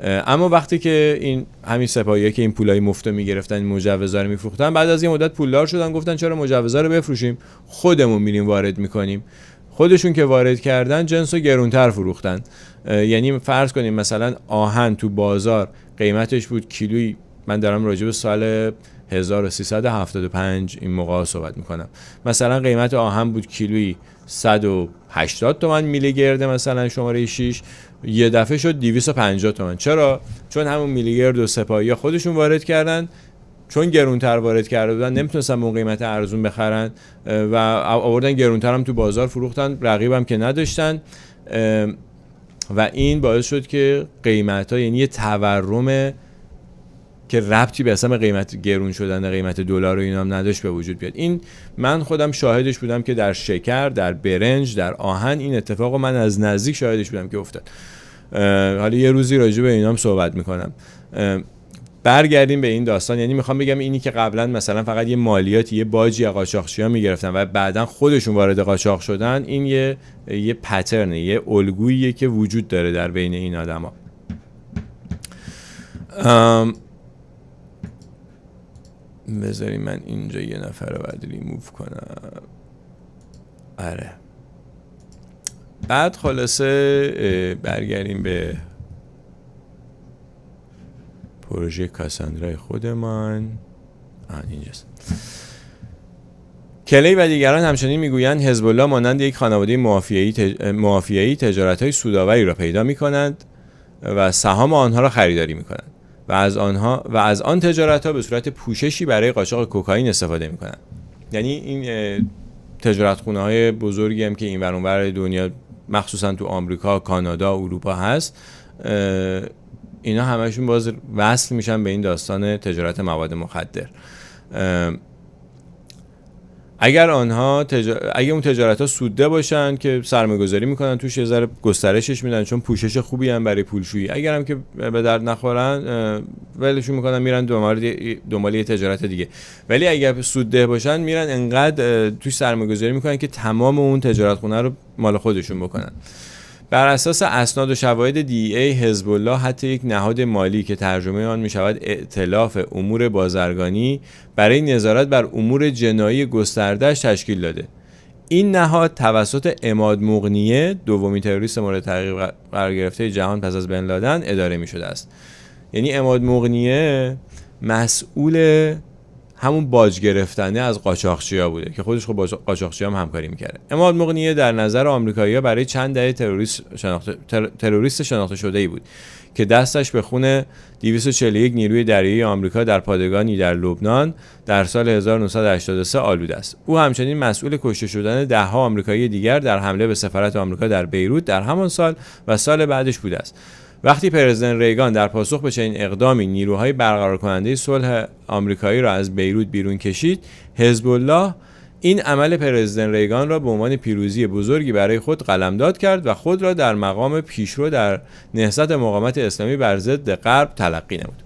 اما وقتی که این همین سپاهی‌ها که این پولای مفت میگرفتن، این مجوزا رو میفروختن، بعد از این مدت پولدار شدن، گفتن چرا مجوزا رو بفروشیم، خودمون میریم وارد میکنیم. خودشون که وارد کردن جنس رو گرونتر فروختن. یعنی فرض کنیم مثلا آهن تو بازار قیمتش بود کیلویی، من دارم راجع به سال 1375 این موقع صحبت میکنم، مثلا قیمت آهن بود کیلویی 180 تومن میلی گرد مثلا شماره 6، یه دفعه شد 250 تومن. چرا؟ چون همون میلی گرد و سپاهی خودشون وارد کردن، چون گرونتر وارد کرده بودن نمیتونستن اون قیمت ارزون بخرن و آوردن گرونتر هم تو بازار فروختن، رقیبم که نداشتن و این باعث شد که قیمت‌ها، یعنی یه تورم که ربطی به اصلا قیمت گرون شدن قیمت دلار و اینا هم نداشت به وجود بیاد. این من خودم شاهدش بودم که در شکر، در برنج، در آهن این اتفاق من از نزدیک شاهدش بودم که افتاد. حالا یه روزی راجع به اینا هم صحبت میکنم. برگردیم به این داستان. یعنی میخوام بگم اینی که قبلا مثلا فقط یه مالیاتی، یه باجی از قاچاقچی‌ها میگرفتن و بعدن خودشون وارد قاچاق شدن، این یه پترن، یه الگوییه که وجود داره در بین این آدما. بذاریم من اینجا یه نفر رو باید ریموو کنم. آره. بعد خلاصه برگردیم به پروژه کاساندرای خودمان. اینجاست. کلی و دیگران همچنین میگویند حزب الله مانند یک خانواده مافیایی تجارت‌های سودآوری را پیدا می‌کنند و سهام آنها را خریداری می‌کنند و از آن تجارت‌ها به صورت پوششی برای قاچاق کوکائین استفاده می‌کنند. یعنی این تجارتخونه‌های بزرگی هم که این ور اون ور دنیا مخصوصا تو آمریکا، کانادا، اروپا هست، اینا همشون باز وصل میشن به این داستان تجارت مواد مخدر. اگر اون تجارت‌ها سوده باشن که سرمایه‌گذاری میکنن توش، یه ذره گسترشش میدن چون پوشش خوبی هم برای پولشویی. اگر هم که به درد نخورن ولشون میکنن میرن دنبال یه تجارت دیگه. ولی اگر سوده باشن میرن انقدر توش سرمایه‌گذاری میکنن که تمام اون تجارتخونه رو مال خودشون بکنن. بر اساس اسناد و شواهد DEA، حزب الله حتی یک نهاد مالی که ترجمه آن میشود ائتلاف امور بازرگانی برای نظارت بر امور جنایی گسترده‌اش تشکیل داده. این نهاد توسط عماد مغنیه، دومین تروریست مورد تعقیب قرار گرفته جهان پس از بن لادن، اداره میشده است. یعنی عماد مغنیه مسئول همون باج گرفتنه از قاچاقچی‌ها بوده که خودش خب با قاچاقچی‌ها هم همکاری می‌کرده. عماد مغنیه در نظر آمریکایی‌ها برای چند دهه تروریست شناخته شده‌ای بود که دستش به خون 241 نیروی دریایی آمریکا در پادگانی در لبنان در سال 1983 آلوده است. او همچنین مسئول کشته شدن ده‌ها آمریکایی دیگر در حمله به سفارت آمریکا در بیروت در همان سال و سال بعدش بوده است. وقتی پرزیدنت ریگان در پاسخ به چنین اقدامی نیروهای برقرار کننده صلح آمریکایی را از بیروت بیرون کشید، حزب الله این عمل پرزیدنت ریگان را به عنوان پیروزی بزرگی برای خود قلمداد کرد و خود را در مقام پیشرو در نهضت مقاومت اسلامی بر ضد غرب تلقی نمود.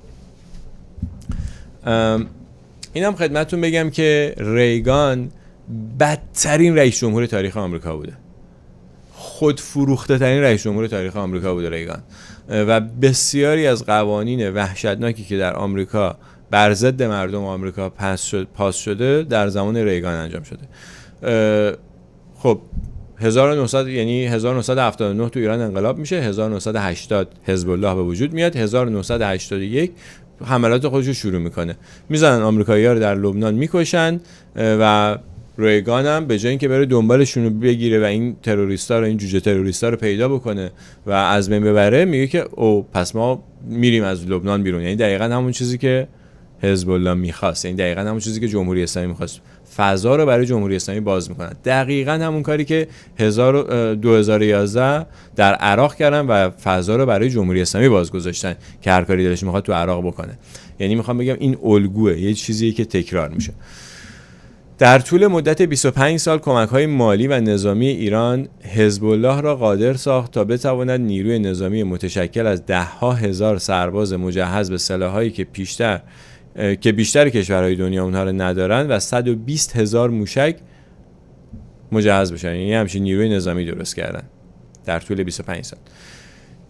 اینم خدمتتون بگم که ریگان بدترین رئیس جمهور تاریخ آمریکا بوده. خودفروخته ترین رئیس جمهور تاریخ آمریکا بوده ریگان و بسیاری از قوانین وحشتناکی که در آمریکا بر ضد مردم آمریکا پاس شده در زمان ریگان انجام شده. خب 1979 تو ایران انقلاب میشه، 1980 حزب الله به وجود میاد، 1981 حملات خودش رو شروع میکنه، میزنن آمریکایی‌ها رو در لبنان میکشن و ریگان هم به جای اینکه بره دنبالشون رو بگیره و این تروریستا رو، این جوجه تروریستا رو پیدا بکنه و از بین ببره، میگه که او پس ما میریم از لبنان بیرون. یعنی دقیقاً همون چیزی که حزب الله میخواست، یعنی دقیقاً همون چیزی که جمهوری اسلامی میخواست، فضا رو برای جمهوری اسلامی باز میکنن. دقیقاً همون کاری که 2011 در عراق کردن و فضا رو برای جمهوری اسلامی باز گذاشتن که هر کاری دلش میخواد تو عراق بکنه. یعنی میخوام بگم این الگوئه، یه چیزیه که تکرار میشه. در طول مدت 25 سال کمک‌های مالی و نظامی ایران حزب الله را قادر ساخت تا بتواند نیروی نظامی متشکل از ده‌ها هزار سرباز مجهز به سلاح‌هایی که بیشتر کشورهای دنیا اونها را ندارند و 120,000 موشک مجهز بشن. یعنی همچین نیروی نظامی درست کردن در طول 25 سال.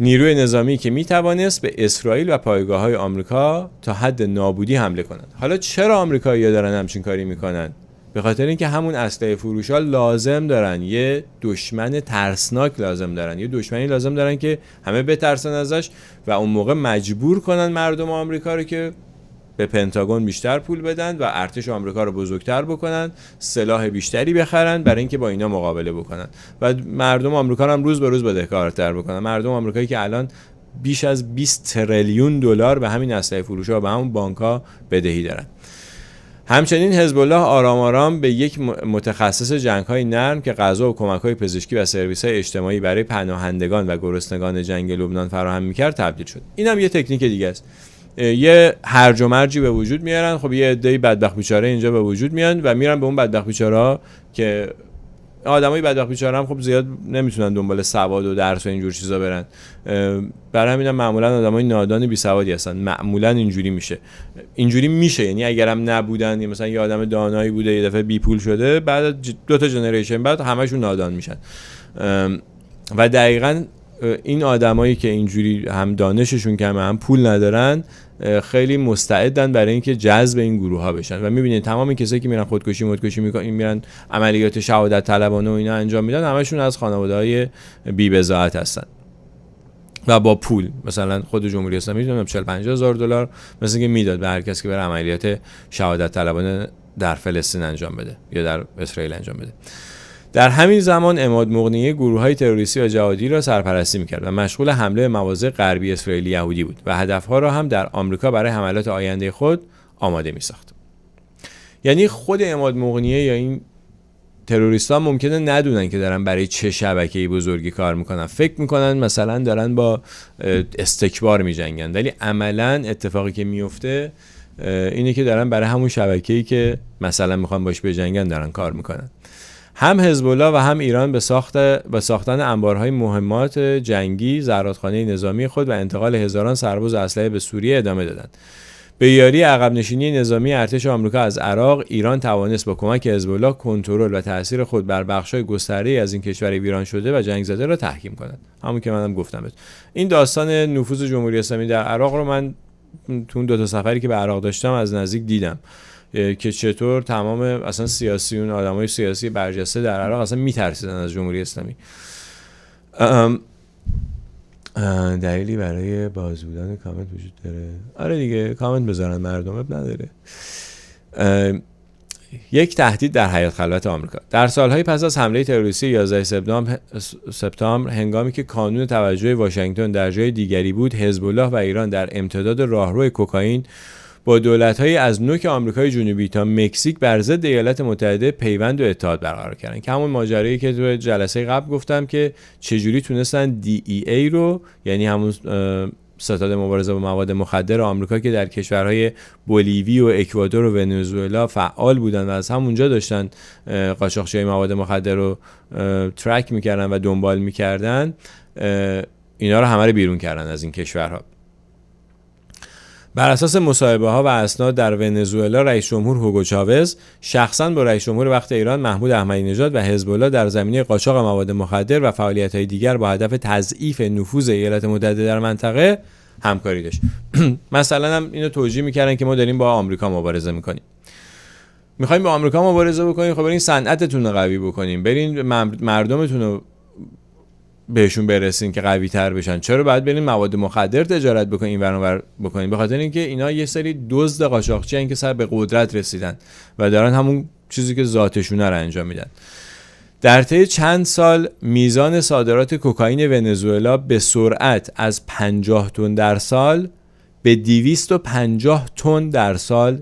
نیروی نظامی که میتوانست به اسرائیل و پایگاه‌های آمریکا تا حد نابودی حمله کنند. حالا چرا آمریکایی‌ها دارن همچین کاری میکنن؟ به خاطر اینکه همون اسلحه فروش‌ها لازم دارن، یه دشمن ترسناک لازم دارن، یه دشمنی لازم دارن که همه بترسن ازش و اون موقع مجبور کنن مردم آمریکا رو که به پنتاگون بیشتر پول بدن و ارتش آمریکا رو بزرگتر بکنن، سلاح بیشتری بخرن برای اینکه با اینا مقابله بکنن و مردم آمریکا رو هم روز به روز بدهکارتر بکنن. مردم آمریکایی که الان بیش از 20 تریلیون دلار به همین اسلحه فروش‌ها و به همون بانک‌ها بدهی دارن. همچنین حزب الله آرام آرام به یک متخصص جنگ‌های نرم که غذا و کمک‌های پزشکی و سرویس‌های اجتماعی برای پناهندگان و گرسنگان جنگ لبنان فراهم می‌کرد تبدیل شد. اینم یه تکنیک دیگه است. یه هرج و مرجی به وجود میارن. خب یه عده‌ای بدبخت بیچاره اینجا به وجود میان و میرن به اون بدبخت بیچاره‌ها که آدمای بدبخت بیچاره هم خب زیاد نمیتونن دنبال سواد و درس و اینجور چیزا برن، برای همین معمولا آدمای نادان بی سوادی هستن. معمولا اینجوری میشه، یعنی اگرم نبودن، مثلا یه آدم دانایی بوده یه دفعه بی پول شده، بعد 2 تا جنریشن بعد همشون نادان میشن. و دقیقاً این آدمایی که اینجوری هم دانششون کمه هم پول ندارن خیلی مستعدن برای اینکه جذب این گروه ها بشن. و میبینید تمام این کسایی که میرن خودکشی میکنن، میرن عملیات شهادت طلبانه و اینا انجام میدن، همشون از خانواده‌های بی بضاعت هستن و با پول. مثلا خود جمهوری اسلامی میدونم 40-50 هزار دلار مثلا که میداد به هر کسی که بره عملیات شهادت طلبانه در فلسطین انجام بده یا در اسرائیل انجام بده. در همین زمان عماد مغنیه گروه‌های تروریستی و جهادی را سرپرستی می‌کرد و مشغول حمله مواضع غربی اسرائیلی یهودی بود و هدفها را هم در آمریکا برای حملات آینده خود آماده می‌ساخت. یعنی خود عماد مغنیه یا این تروریست‌ها ممکنه ندونن که دارن برای چه شبکه‌ای بزرگی کار میکنن، فکر میکنن مثلا دارن با استکبار میجنگن، ولی عملاً اتفاقی که میفته اینه که دارن برای همون شبکه‌ای که مثلا میخوان باش بجنگن دارن کار میکنن. هم حزب الله و هم ایران به ساختن انبارهای مهمات جنگی، زرادخانه نظامی خود و انتقال هزاران سرباز اسلحه به سوریه ادامه دادند. به یاری عقب نشینی نظامی ارتش آمریکا از عراق، ایران توانست با کمک حزب الله کنترل و تأثیر خود بر بخش‌های گسترده‌ای از این کشور ویران شده و جنگ زده را تحکیم کند. همون که منم گفتم. این داستان نفوذ جمهوری اسلامی در عراق رو من تو اون 2 تا سفری که به عراق داشتم از نزدیک دیدم که چطور تمام اصلا سیاسیون، آدمای سیاسی برجسته در عراق اصلا میترسیدن از جمهوری اسلامی. دلیلی برای باز بودن کامنت وجود داره؟ آره دیگه، کامنت بذارن مردم، اب نداره. یک تهدید در حیات خلوت آمریکا. در سالهای پس از حمله تروریستی 11 سپتامبر هنگامی که کانون توجه واشنگتن در جای دیگری بود، حزب الله و ایران در امتداد راهرو کوکائین با دولت‌های از نوک آمریکای جنوبی تا مکزیک بر ضد ایالات متحده پیوند و اتحاد برقرار کردن، که همون ماجرایی که تو جلسه قبل گفتم که چجوری تونستن DEA رو، یعنی همون ستاد مبارزه با مواد مخدر آمریکا که در کشورهای بولیوی و اکوادور و ونزوئلا فعال بودن و از همونجا داشتن قاچاقچی‌های مواد مخدر رو ترک میکردن و دنبال میکردن، اینا رو همه رو بیرون کردن از این کشورها. بر اساس مصاحبه‌ها و اسناد در ونزوئلا، رئیس جمهور هوگو چاوز شخصاً با رئیس جمهور وقت ایران محمود احمدی نژاد و حزب الله در زمینه قاچاق مواد مخدر و فعالیت‌های دیگر با هدف تضعیف نفوذ ایالات متحده در منطقه همکاری داشت. مثلا هم اینو توجیه می‌کردن که ما داریم با آمریکا مبارزه می‌کنیم. می‌خوایم با آمریکا مبارزه بکنیم، خب برین صنعتتون رو قوی بکنین، برین مردمتون رو بهشون برسین که قوی تر بشن. چرا باید برین مواد مخدر تجارت بکنین، این ور اون بکنین؟ به خاطر اینکه اینا یه سری دزد قاچاقچی ان که سر به قدرت رسیدن و دارن همون چیزی که ذاتشونه رو انجام میدن. در طی چند سال میزان صادرات کوکائین ونزوئلا به سرعت از 50 تن در سال به 250 تن در سال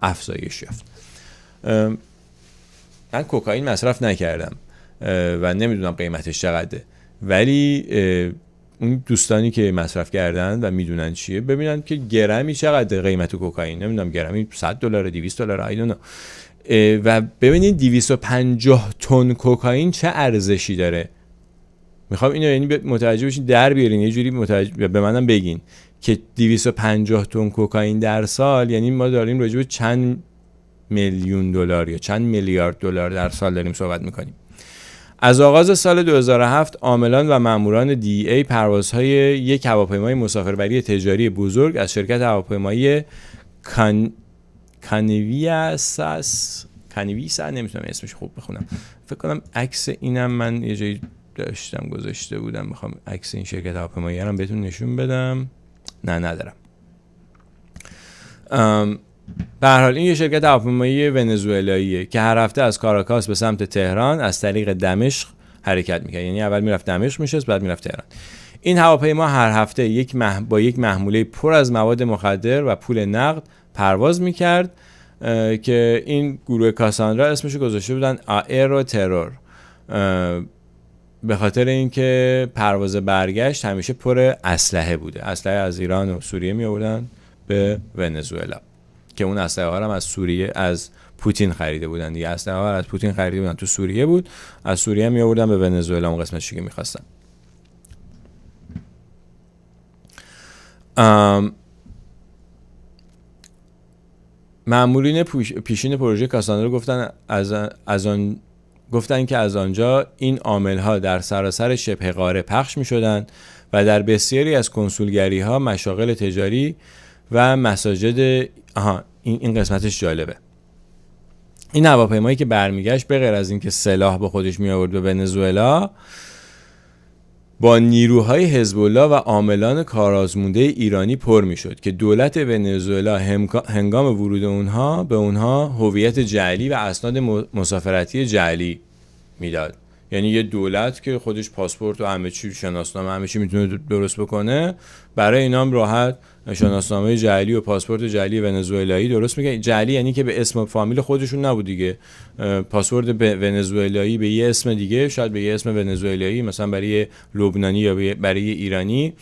افزایش یافت. من کوکائین مصرف نکردم و نمیدونم قیمتش چقدره، ولی اون دوستانی که مصرف کردن و میدونن چیه ببینن که گرمی چقدر قیمت کوکائین، نمیدونم گرمی $100 $200 I don't know. و ببینید 250 تن کوکائین چه ارزشی داره. میخوام اینو یعنی متوجه بشین، در بیارین یه جوری به منم بگین که 250 تن کوکائین در سال یعنی ما داریم راجع به چند میلیون دلار یا چند میلیارد دلار در سال داریم صحبت میکنیم. از آغاز سال 2007 عاملان و ماموران DEA پروازهای یک هواپیمای مسافربری تجاری بزرگ از شرکت هواپیمایی کانویسا نمیتونم اسمش خوب بخونم، فکر کنم عکس اینم من یه جایی داشتم گذاشته بودم، میخوام عکس این شرکت هواپیمایی رو بهتون نشون بدم. نه ندارم. به هر حال این یه شرکت هواپیمایی ونزوئلاییه که هر هفته از کاراکاس به سمت تهران از طریق دمشق حرکت می‌کرد. یعنی اول میرفت دمشق میشست، بعد میرفت تهران. این هواپیما هر هفته با یک محموله پر از مواد مخدر و پول نقد پرواز می‌کرد که این گروه کاساندرا اسمشو گذاشته بودن آئرو ترور، به خاطر اینکه پرواز برگشت همیشه پر اسلحه بوده. اسلحه از ایران و سوریه می آوردن به ونزوئلا که اون اسلحه ها هم از سوریه از پوتین خریده بودن دیگه. اسلحه ها از پوتین خریده بودن، تو سوریه بود، از سوریه می آوردن به ونزوئلا اون قسمتش که می‌خواستن. مأمورین پیشین پروژه کاساندرا گفتن که از آنجا این عامل‌ها در سراسر شبه قاره پخش می‌شدند و در بسیاری از کنسولگری‌ها، مشاغل تجاری و مساجد این قسمتش جالبه. این هواپیمایی که برمیگشت به غیر از اینکه سلاح با خودش می آورد به ونزوئلا، با نیروهای حزب الله و عاملان کارآزموده ایرانی پر میشد که دولت ونزوئلا هنگام ورود اونها به اونها هویت جعلی و اسناد مسافرتی جعلی میداد. یعنی یه دولت که خودش پاسپورت و همه چی، شناسنامه، همه چی میتونه درست بکنه، برای اینام راحت شناسنامه جعلی و پاسپورت جعلی ونزوئلایی درست میگه. جعلی یعنی که به اسم فامیل خودشون نبود دیگه، پاسپورت ونزوئلایی به یه اسم دیگه، شاید به یه اسم ونزوئلایی، مثلا برای لبنانی یا برای ایرانی،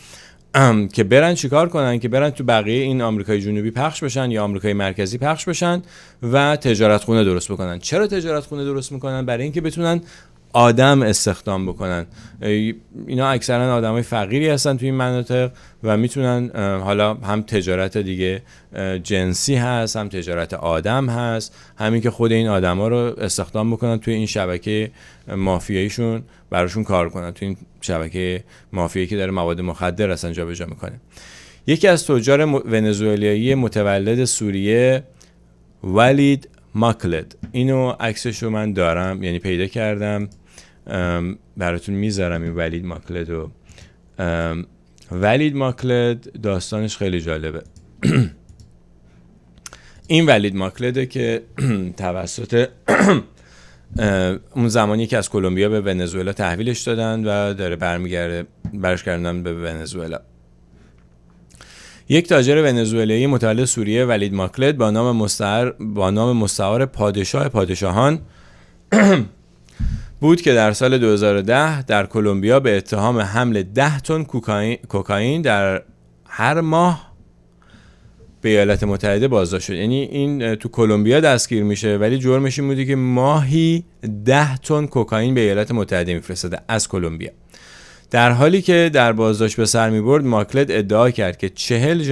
که برن چیکار کنن؟ که برن تو بقیه این آمریکای جنوبی پخش بشن یا آمریکای مرکزی پخش بشن و تجارت خونه درست بکنن. چرا تجارت خونه درست میکنن؟ برای اینکه بتونن آدم استخدام بکنن. اینا اکثرا آدمای فقیری هستن توی این مناطق و میتونن حالا هم تجارت دیگه جنسی هست، هم تجارت آدم هست، همین که خود این آدما رو استخدام بکنن توی این شبکه مافیاییشون، براشون کار کنن توی این شبکه مافیایی که داره مواد مخدر اصلا جابجا میکنه. یکی از تجار ونزوئلایی متولد سوریه، ولید ماکلد، اینو عکسشو من دارم، یعنی پیدا کردم براتون میذارم این ولید ماکلد رو. ولید ماکلد داستانش خیلی جالبه. این ولید ماکلده که توسط اون زمانی که از کلمبیا به ونزوئلا تحویلش دادن و داره برش کردن به ونزوئلا. یک تاجر ونزوئلایی متولد سوریه، ولید ماکلد، با نام مستعار پادشاه پادشاهان بود که در سال 2010 در کلمبیا به اتهام حمل 10 تن کوکائین در هر ماه به ایالات متحده بازداشت شد. یعنی این تو کلمبیا دستگیر میشه ولی جرمش این بوده که ماهی 10 تن کوکائین به ایالات متحده میفرستاده از کلمبیا. در حالی که در بازداشت به سر میبرد، ماکلد ادعا کرد که 40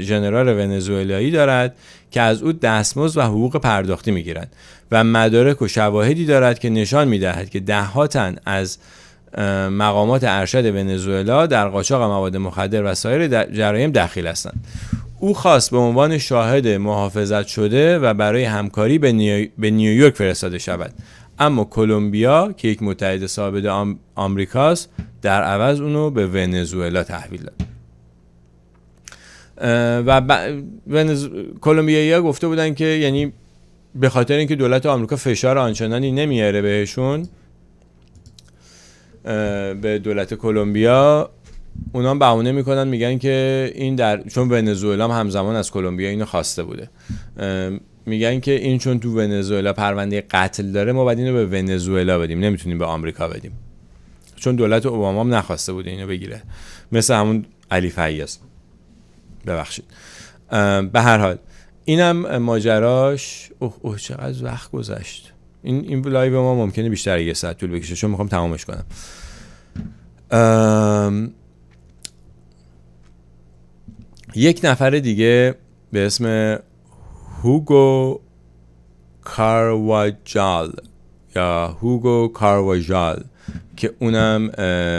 ژنرال ونزوئلایی دارد که از او دستمزد و حقوق پرداختی میگیرند و مدارک و شواهدی دارد که نشان میدهد که 10 تن از مقامات ارشد ونزوئلا در قاچاق مواد مخدر و سایر جرایم دخیل هستند. او خواست به عنوان شاهد محافظت شده و برای همکاری به نیویورک فرستاده شود، اما کلمبیا که یک متحد ثابت آمریکاست در عوض اونو به ونزوئلا تحویل داد. کلمبیایی‌ها گفته بودن که یعنی به خاطر اینکه دولت آمریکا فشار آنچنانی نمیاره بهشون، به دولت کلمبیا، اونا بهونه میکنن میگن که این چون ونزوئلا هم همزمان از کلمبیا اینو خواسته بوده، میگن که این چون تو ونزوئلا پرونده قتل داره ما باید اینو به ونزوئلا بدیم، نمیتونیم به آمریکا بدیم، چون دولت اوباما هم نخواسته بوده اینو بگیره، مثل همون علی فیاض. ببخشید. به هر حال اینم ماجراش. چقدر وقت گذشت. این لایو ما ممکنه بیشتر یه ساعت طول بکشه چون میخوام تمامش کنم. یک نفر دیگه به اسم هوگو کارواجال یا هوگو کارواجال که اونم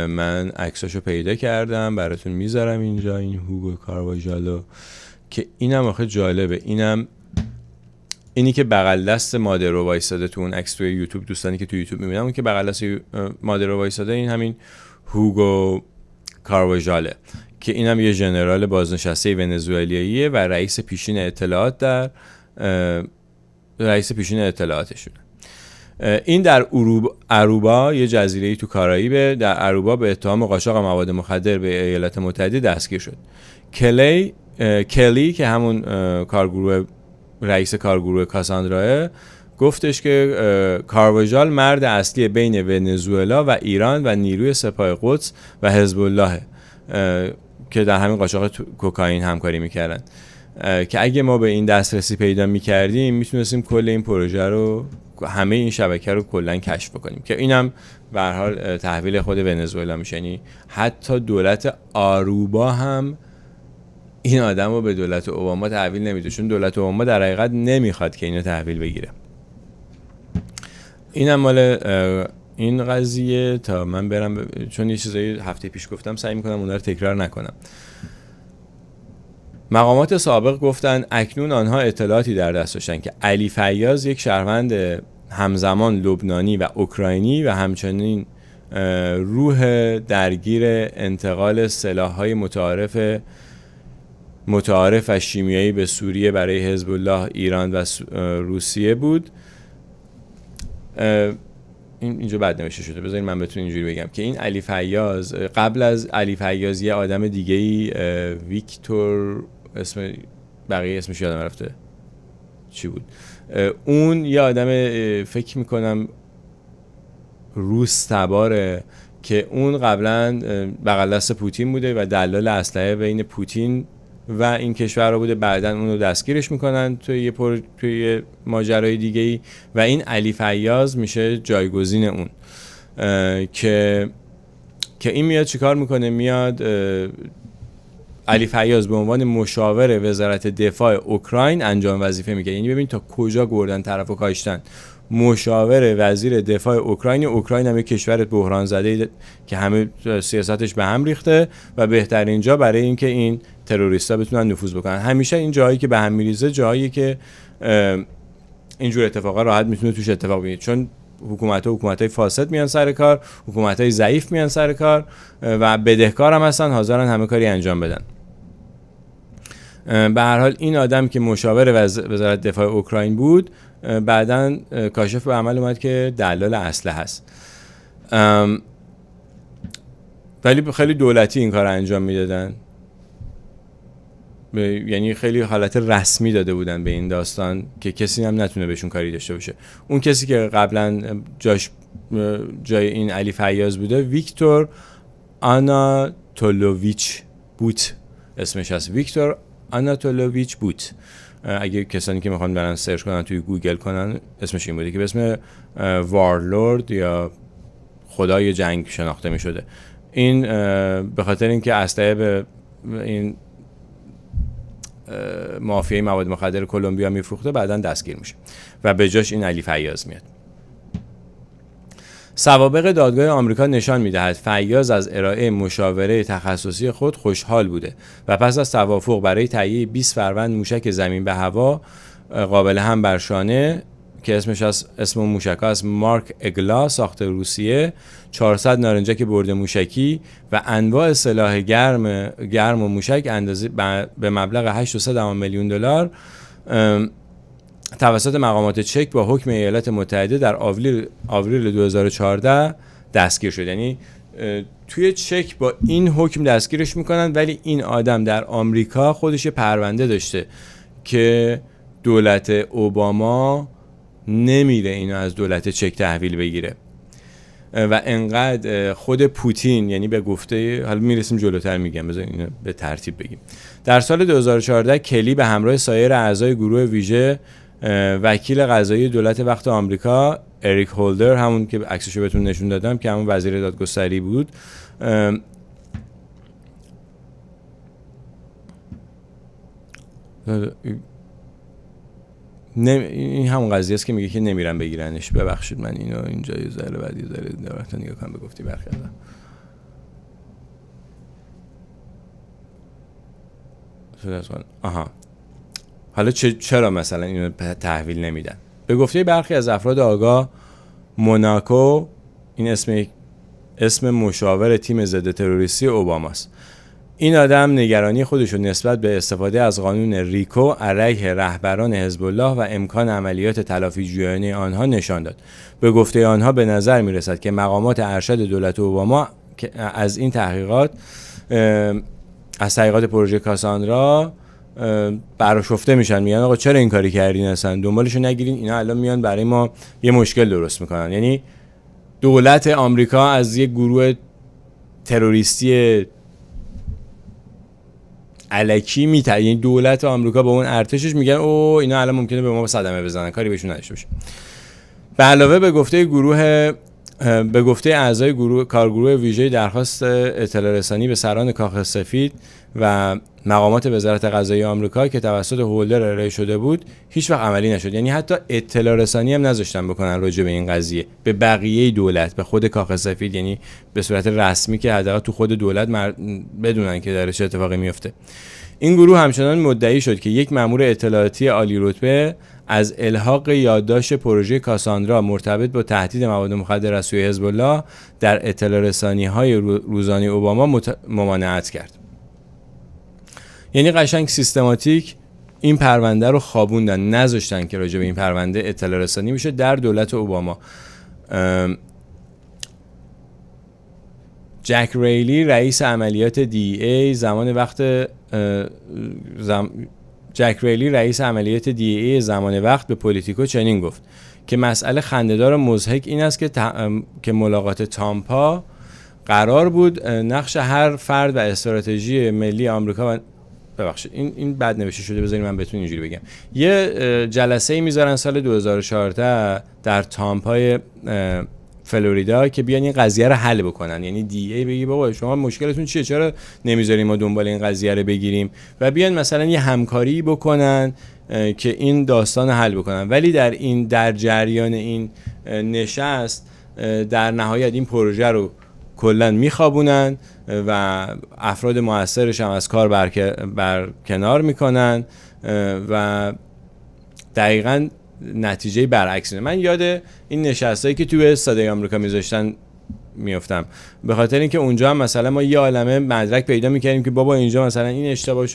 من عکساشو پیدا کردم براتون میذارم اینجا، این هوگو کارواجالو که اینم آخه جالبه. اینی که بغل دست مادرو وایساده تو اون عکس توی یوتیوب، دوستانی که تو یوتیوب میبینن اون که بغل دست مادرو وایساده، این همین هوگو کارواجاله که اینم یه ژنرال بازنشسته ونزوئلاییه و رئیس پیشین اطلاعاتشون. این در اروبا، یه جزیره تو کارائیب، در اروبا به اتهام قاچاق مواد مخدر به ایالات متحده دستگیر شد. کلی که همون رئیس کارگروه کاساندرا گفتش که کارواجال مرد اصلی بین ونزوئلا و ایران و نیروی سپاه قدس و حزب الله، که در همین قاچاق کوکائین همکاری میکردن، که اگه ما به این دسترسی پیدا میکردیم میتونستیم کل این پروژه رو، همه این شبکه رو کلا کشف بکنیم، که اینم به هر حال تحویل خود ونزوئلا میشه. یعنی حتی دولت آروبا هم این آدم رو به دولت اوباما تحویل نمیده، چون دولت اوباما در حقیقت نمیخواد که اینو تحویل بگیره. اینم مال این قضیه. تا من برم چون یه چیزایی هفته پیش گفتم سعی میکنم اونها رو تکرار نکنم. مقامات سابق گفتن اکنون آنها اطلاعاتی در دست داشتن که علی فیاض یک شهروند همزمان لبنانی و اوکراینی و همچنین روح درگیر انتقال سلاح‌های متعارف و شیمیایی به سوریه برای حزب الله، ایران و روسیه بود. اینجا بد نوشته شده، بذارید من بهتون اینجوری بگم که این علی فیاض، قبل از علی فیاض یه آدم دیگه‌ای ویکتور، اسم بقیه اسمش یادم رفته چی بود، اون یه آدم فکر میکنم روس تباره که اون قبلا بغل دست پوتین بوده و دلال اسلحه بین پوتین و این کشور رو بوده. بعدن اون رو دستگیرش میکنن توی ماجرای دیگه‌ای و این علی فیاض میشه جایگزین اون، که این میاد چیکار میکنه؟ میاد علی فیاض به عنوان مشاور وزارت دفاع اوکراین انجام وظیفه میگه. یعنی ببین تا کجا گردن طرفو کاشتن. مشاور وزیر دفاع اوکراین هم یک کشور بحران زده که همه سیاستش به هم ریخته و بهترین جا برای اینکه این تروریستا بتونن نفوذ بکنن. همیشه این جایی که به هم میریزه جایی که اینجور اتفاقا راحت میتونه توش اتفاق بیفته، چون حکومت‌های فاسد میان سر کار، حکومت‌های ضعیف میان سر کار و بدهکار هم هستن، حاضرن همه کاری انجام بدن. به هر حال این آدم که مشاور وزارت دفاع اوکراین بود بعداً کاشف به عمل اومد که دلال اسلحه هست، ولی خیلی دولتی این کار انجام میدادن، یعنی خیلی حالت رسمی داده بودن به این داستان که کسی هم نتونه بهشون کاری داشته باشه. اون کسی که قبلا جای این علی فیاض بوده ویکتور آناتولوویچ بوت اسمش هست، ویکتور آناتولوویچ بوت. اگه کسانی که میخوان برن سرچ کنن توی گوگل کنن اسمش این بوده که به اسم وارلورد یا خدای جنگ شناخته میشده. این به خاطر اینکه اسلحه به این مافیای مواد مخدر کلمبیا میفروخته بعداً دستگیر میشه و به جاش این علی فیاض میاد. سوابق دادگاه آمریکا نشان میدهد فیاض از ارائه مشاوره تخصصی خود خوشحال بوده و پس از توافق برای تهیه 20 فروند موشک زمین به هوا قابل هم بر شانه که اسم موشک‌ها از مارک اگلا ساخت روسیه، 400 نارنجک برد موشکی و انواع سلاح گرم و موشک اندازه به مبلغ 8.3 میلیون دلار توسط مقامات چک با حکم ایالات متحده در آوریل 2014 دستگیر شد. یعنی توی چک با این حکم دستگیرش میکنن، ولی این آدم در آمریکا خودش پرونده داشته که دولت اوباما نمیره اینو از دولت چک تحویل بگیره و انقدر خود پوتین، یعنی به گفته، حالا میرسیم جلوتر میگم، بذار اینو به ترتیب بگیم. در سال 2014 کلی به همراه سایر اعضای گروه ویژه وکیل قضایی دولت وقت آمریکا اریک هولدر، همون که عکسشو بهتون نشون دادم که همون وزیر دادگستری بود، این همون قضیه است که میگه که نمیرن بگیرنش. ببخشید من اینو اینجا یه ذره بعد یه ذره دارم نگاه کنم به گفتی برخلاف. حالا چرا مثلا اینو تحویل نمیدن؟ به گفته برخی از افراد آگاه، موناکو این اسم مشاور تیم ضد تروریستی اوباماست. این آدم نگرانی خودش رو نسبت به استفاده از قانون ریکو علیه رهبران حزب الله و امکان عملیات تلافی جویانه آنها نشان داد. به گفته آنها به نظر میرسد که مقامات ارشد دولت اوباما از این تحقیقات از تحقیقات پروژه کاساندرا برآشفته میشن، میگن آقا چرا این کاری کردین، اصلا دنبالشو نگیرین، اینا الان میان برای ما یه مشکل درست میکنن. یعنی دولت آمریکا از یک گروه تروریستی الکی یعنی دولت آمریکا با اون ارتشش میگن او اینا الان ممکنه به ما صدمه بزنن، کاری بهشون نداشته باشه. به علاوه به گفته اعضای کارگروه ویژه درخواست اطلاع رسانی به سران کاخ سفید و مقامات وزارت قضایی آمریکا که توسط هولدر ارائه شده بود، هیچ وقت عملی نشد. یعنی حتی اطلاع رسانی هم نذاشتن بکنن راجع به این قضیه به بقیه دولت، به خود کاخ سفید، یعنی به صورت رسمی که حداقل تو خود دولت بدونن که داره چه اتفاقی میفته. این گروه همچنان مدعی شد که یک مأمور اطلاعاتی عالی رتبه از الحاق یادداشت پروژه کاساندرا مرتبط با تهدید مواد مخدر از سوی حزب الله در اطلاع رسانی‌های روزانه اوباما ممانعت کرد. یعنی قشنگ سیستماتیک این پرونده رو خوابوندن، نذاشتن که راجع به این پرونده اطلاع رسانی بشه در دولت اوباما. جک ریلی رئیس عملیات دی ای زمان وقت به پولیتیکو چنین گفت که مسئله خنده‌دار و مضحک این است که ملاقات تامپا قرار بود نقش هر فرد و استراتژی ملی آمریکا ببخشید این بد نوشته شده، بذارید من بهتون اینجوری بگم. یه جلسه‌ای میذارن سال 2014 در تامپای فلوریدا که بیان این قضیه رو حل بکنن. یعنی دی ای بگی بابا شما مشکلتون چیه، چرا نمیذاریم ما دنبال این قضیه رو بگیریم و بیان مثلا یه همکاری بکنن که این داستان حل بکنن. ولی در جریان این نشست در نهایت این پروژه رو کلا میخوابونن و افراد مؤثرش هم از کار برکنار میکنن و دقیقاً نتیجه برعکس اینه. من یاد این نشستایی که توی صدای آمریکا میذاشتن میافتم، به خاطر اینکه اونجا هم مثلا ما یه عالمه مدرک پیدا میکردیم که بابا اینجا مثلا این اشتباه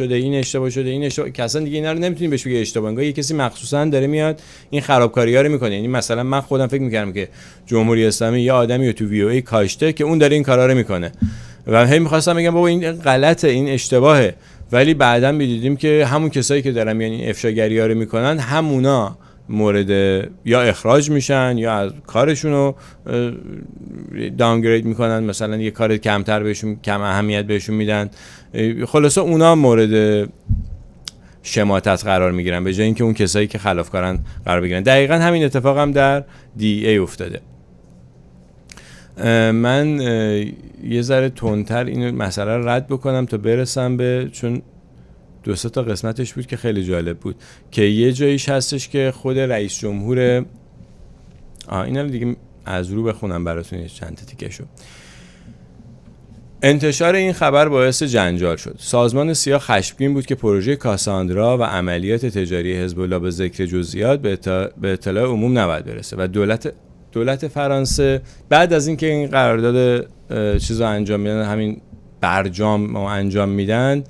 شده که اصلا دیگه اینا رو نمیتونیم بهش بگی اشتباه، انگار یه کسی مخصوصا داره میاد این خرابکاری‌ها رو میکنه. یعنی مثلا من خودم فکر میکردم که جمهوری اسلامی یه آدمی رو تو وی او ای کاشته که اون داره این کارا رو میکنه و هی می‌خواستم بگم بابا این غلطه، این اشتباهه، ولی بعداً دیدیم که همون کسایی که دارن میان این افشاگری‌ها رو میکنن همونا مورد یا اخراج میشن یا از کارشون رو داونگرید میکنن، مثلا یه کار کمتر بهشون، کم اهمیت بهشون میدن، خلاصه اونا مورد شماتت قرار میگیرن به جای اینکه اون کسایی که خلافکارن قرار بگیرن. دقیقاً همین اتفاق هم در دی ای افتاده. من یه ذره تندتر این مسئله رو رد بکنم تا برسم به، چون 2-3 تا قسمتش بود که خیلی جالب بود، که یه جاییش هستش که خود رئیس جمهور اینا رو دیگه از رو بخونم براتون چند تا تیکشو. انتشار این خبر باعث جنجال شد. سازمان سیا خشمگین بود که پروژه کاساندرا و عملیات تجاری حزب الله به ذکر جزئیات به اطلاع عموم نباید برسه و دولت فرانسه بعد از اینکه این قرارداد چیزا انجام میدن، همین برجام انجام میدن،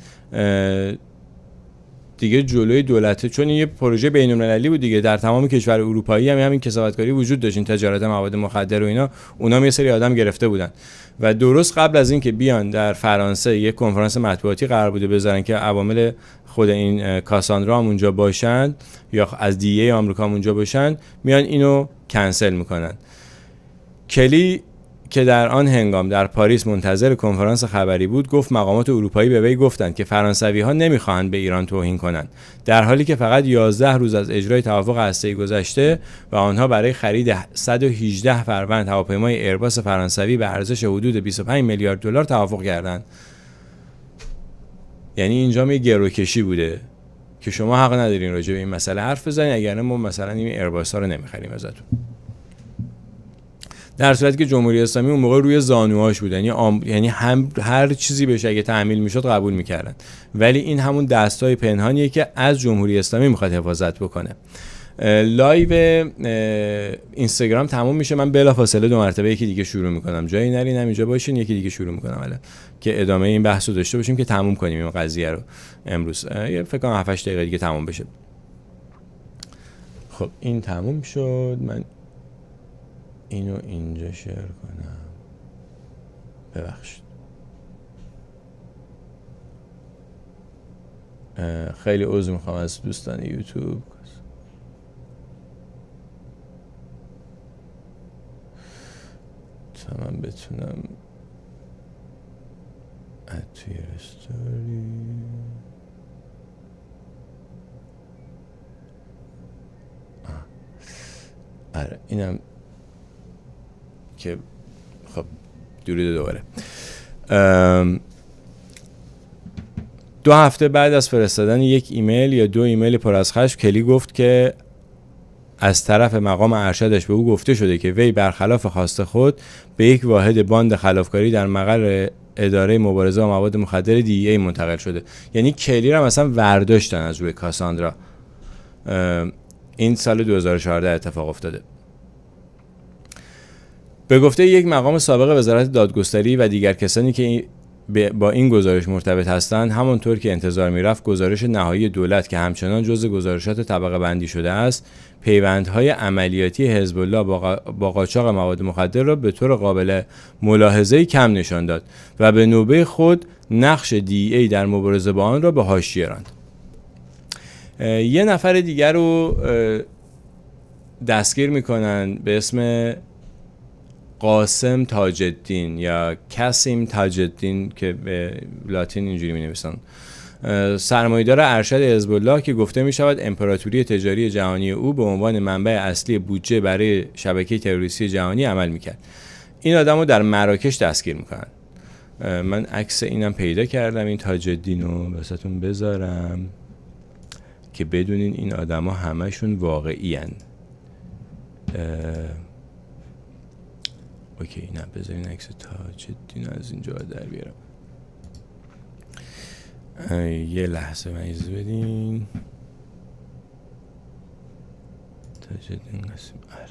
دیگه جلوی دولته، چون این یه پروژه بین‌المللی بود دیگه، در تمام کشور اروپایی همین کثافتکاری وجود داشت، این تجارت مواد مخدر و اینا، اونا یه سری آدم گرفته بودن و درست قبل از این که بیان در فرانسه یک کنفرانس مطبوعاتی قرار بوده بذارن که عوامل خود این کاساندرا هم اونجا باشن یا از دی ای آمریکا هم اونجا باشن، میان اینو کنسل میکنن. کلی که در آن هنگام در پاریس منتظر کنفرانس خبری بود گفت مقامات اروپایی به وی گفتند که فرانسوی‌ها نمی‌خواهند به ایران توهین کنند، در حالی که فقط 11 روز از اجرای توافق هسته‌ای گذشته و آنها برای خرید 118 فروند هواپیمای ایرباس فرانسوی به ارزش حدود 25 میلیارد دلار توافق کردند. یعنی اینجا یه گروکشی بوده که شما حق ندارین راجع به این مسئله حرف بزنید، اگر ما مثلا این ایرباس‌ها رو نمی‌خریم ازتون. در صورتی که جمهوری اسلامی اون موقع روی زانوهاش بود، یعنی هم هر چیزی بهش اگه تحمیل میشد قبول میکردن، ولی این همون دستای پنهانیه که از جمهوری اسلامی میخواد حفاظت بکنه. لایو اینستاگرام تموم میشه، من بلافاصله 2 مرتبه یکی دیگه شروع میکنم، جایی نرین همینجا باشین، یکی دیگه شروع میکنم الان که ادامه این بحث رو داشته باشیم که تموم کنیم این قضیه رو امروز. فکر کنم 7-8 دقیقه دیگه تموم بشه. خب این تموم شد، من اینو اینجا شیر کنم، ببخشید خیلی عذر میخوام از دوستان یوتیوب. تا من بتونم توی استوری آره اینم که خب درود دوباره. 2 هفته بعد از فرستادن یک ایمیل یا 2 ایمیل پر از خشم، کلی گفت که از طرف مقام ارشدش به او گفته شده که وی برخلاف خواست خود به یک واحد باند خلافکاری در مقر اداره مبارزه با مواد مخدر DEA منتقل شده. یعنی کلی رو مثلا ورداشتن از روی کاساندرا. این سال 2014 اتفاق افتاده. به گفته یک مقام سابق وزارت دادگستری و دیگر کسانی که با این گزارش مرتبط هستند، همانطور که انتظار میرفت گزارش نهایی دولت که همچنان جزء گزارشات طبقه بندی شده است، پیوندهای عملیاتی حزب الله با قاچاق مواد مخدر را به طور قابل ملاحظه‌ای کم نشان داد و به نوبه خود نقش DEA در مبارزه با آن را به حاشیه راند. یه نفر دیگر رو دستگیر میکنن به اسم قاسم تاج الدین یا کاسم تاج الدین که به لاتین اینجوری می نویسن، سرمایه‌دار ارشد حزب الله که گفته می شود امپراتوری تجاری جهانی او به عنوان منبع اصلی بودجه برای شبکه تروریستی جهانی عمل میکرد. این آدم رو در مراکش دستگیر میکنن. من عکس اینم پیدا کردم، این تاج الدین رو واسهتون بذارم که بدونین این آدم ها همشون واقعی هن. اوکی نه بذارین عکس تاج الدین از اینجا در بیارم. یه لحظه من اجازه بدین. تاج الدین قاسم آره.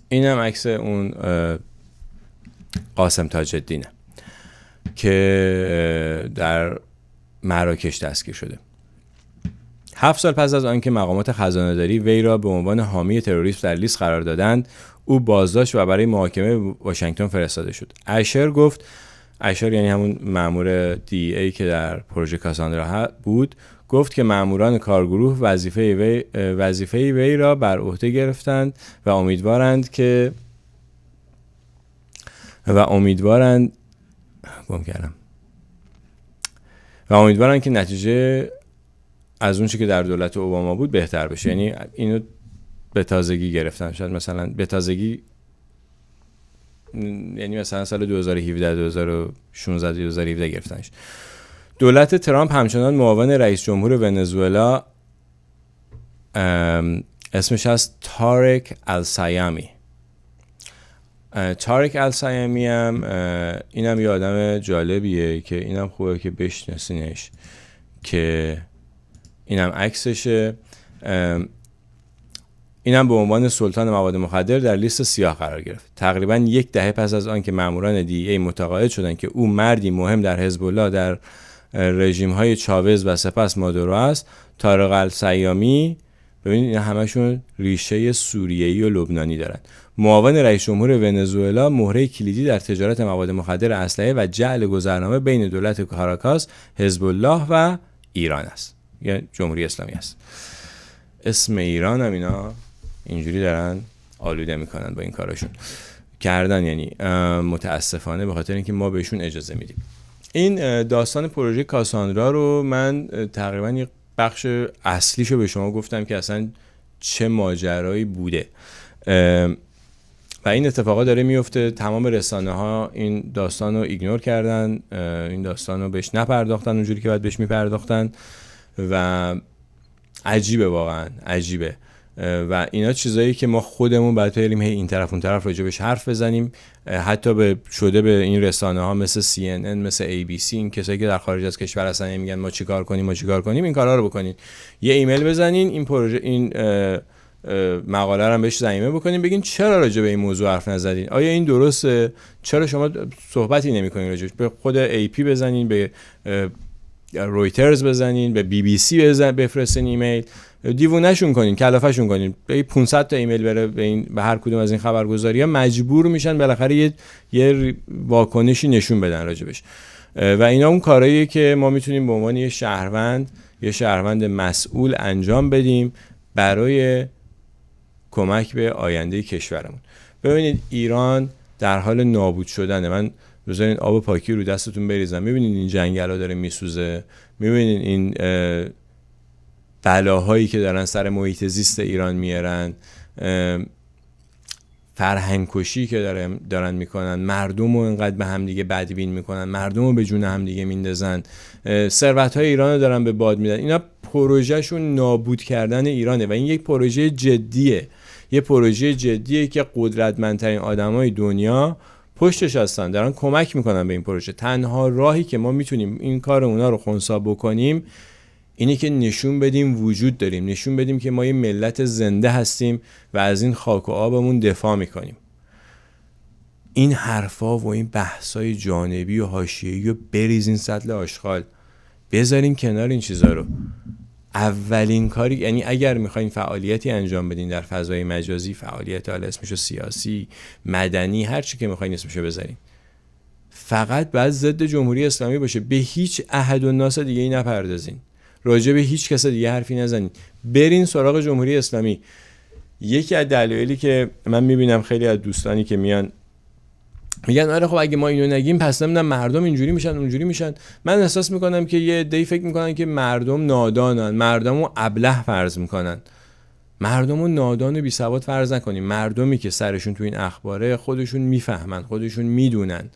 اینم عکس اون قاسم تاج الدینه که در مراکش دستگیر شده. 7 سال پس از آنکه مقامات خزانه‌داری وی را به عنوان حامی تروریسم در لیست قرار دادند، او بازداشت و برای محاکمه واشنگتن فرستاده شد. اشر گفت، اشر یعنی همون مأمور DEA که در پروژه کاساندرا بود، گفت که مأموران کارگروه وظیفه وی را بر عهده گرفتند و امیدوارند که نتیجه از اون چیزی که در دولت اوباما بود بهتر بشه. یعنی اینو به تازگی گرفتن، شاید مثلا به تازگی یعنی مثلا سال 2017 2016 2017 گرفتنش. دولت ترامپ همچنان معاون رئیس جمهور ونزوئلا اسمش هست طارق السیامی. طارق السیامی هم اینم یه آدم جالبیه که اینم خوبه که بشناسینش، که اینم عکسشه. اینم به عنوان سلطان مواد مخدر در لیست سیاه قرار گرفت. تقریباً 10 دهه پس از آن که ماموران DEA متقاعد شدند که او مردی مهم در حزب الله در رژیم‌های چاوز و سپس مادورو است، طارق السیامی، ببینید این همشون ریشه سوریه‌ای و لبنانی دارن، معاون رئیس جمهور ونزوئلا، مهره کلیدی در تجارت مواد مخدر اسلحه و جعل گذرنامه بین دولت کاراکاس، حزب الله و ایران است، یا جمهوری اسلامی است. اسم ایران هم اینا اینجوری دارن آلوده میکنن با این کاراشون کردن، یعنی متاسفانه به خاطر اینکه ما بهشون اجازه میدیم. این داستان پروژه کاساندرا رو من تقریبا یک بخش اصلیشو به شما گفتم که اصلا چه ماجرایی بوده و این اتفاقا داره میفته. تمام رسانه ها این داستان رو ایگنور کردن، این داستان رو بهش نپرداختن اونجوری که باید بهش میپرداختن و عجیبه، واقعا عجیبه. و اینا چیزایی که ما خودمون باید بریم این طرف اون طرف راجبش حرف بزنیم. حتی شده به این رسانه ها مثل CNN، مثل ABC، این کسایی که در خارج از کشور هستن میگن ما چیکار کنیم این کارا رو بکنین. یه ایمیل بزنین، این پروژه این مقاله رو هم بهش ضمیمه بکنین، بگین چرا راجع به این موضوع حرف نزدین، آیا این درسته، چرا شما صحبتی نمی‌کنین راجعش. به خود AP بزنین، به رویترز بزنین، به BBC بفرستین ایمیل، دیوونه‌شون کنین، کلافه‌شون کنین. به 500 تا ایمیل بره به هر کدوم از این خبرگزاری‌ها، مجبور میشن بالاخره یه واکنشی نشون بدن راجبش. و اینا اون کارهاییه که ما میتونیم به عنوان یه شهروند یه شهروند مسئول انجام بدیم برای کمک به آینده کشورمون. ببینید ایران در حال نابود شدنه. من بذارین آب پاکی رو دستتون بریزم. میبینید این جنگلا داره میسوزه، میبینید این بلاهایی که دارن سر محیط زیست ایران میارن، فرهنگ کشی که دارن میکنن، مردم رو اینقدر به هم دیگه بدبین میکنن، مردم رو به جون هم دیگه میندازن، ثروت های ایران رو دارن به باد میدن. اینا پروژهشون نابود کردن ایرانه و این یک پروژه جدیه. یه پروژه جدیه که قدرتمندترین آدمای دنیا پشتش هستن، دارن کمک میکنن به این پروژه. تنها راهی که ما میتونیم این کار اونا رو خنثی بکنیم اینی که نشون بدیم وجود داریم، نشون بدیم که ما یه ملت زنده هستیم و از این خاک و آبمون دفاع میکنیم. این حرفا و این بحثای جانبی و حاشیه‌ای رو بریزین سطل آشغال، بذارین کنار این چیزا رو. اولین کاری، یعنی اگر میخواین فعالیتی انجام بدین در فضای مجازی، فعالیت حالا اسمشو سیاسی، مدنی، هر چی که میخواین اسمشو بذارین، فقط باید ضد جمهوری اسلامی باشه. به هیچ احد و ناس دیگه ای نپردازین، راجع به هیچ کس دیگه حرفی نزنین، برین سراغ جمهوری اسلامی. یکی از دلایلی که من میبینم خیلی از دوستانی که میگن آره خب اگه ما اینو نگیم پس نمیدونم مردم اینجوری میشن اونجوری میشن، من احساس میکنم که یه عده‌ای فکر میکنن که مردم نادانن، مردمو ابله فرض میکنن. مردمو نادان و بی سواد فرض نکنیم. مردمی که سرشون تو این اخباره خودشون میفهمن، خودشون میدونن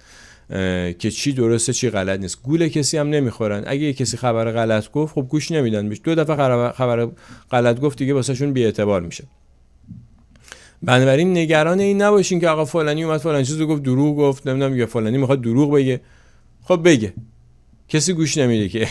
که چی درسته چی غلط نیست. گول کسی هم نمیخورن. اگه یه کسی خبر غلط گفت خب گوش نمیدن بهش، 2 دفعه خبر غلط گفت دیگه واسهشون بی اعتبار میشه. بنابراین نگران این نباشین که آقا فلانی اومد فلان چیزو گفت، دروغ گفت، نمیدونم یا فلانی میخواد دروغ بگه. خب بگه، کسی گوش نمیده که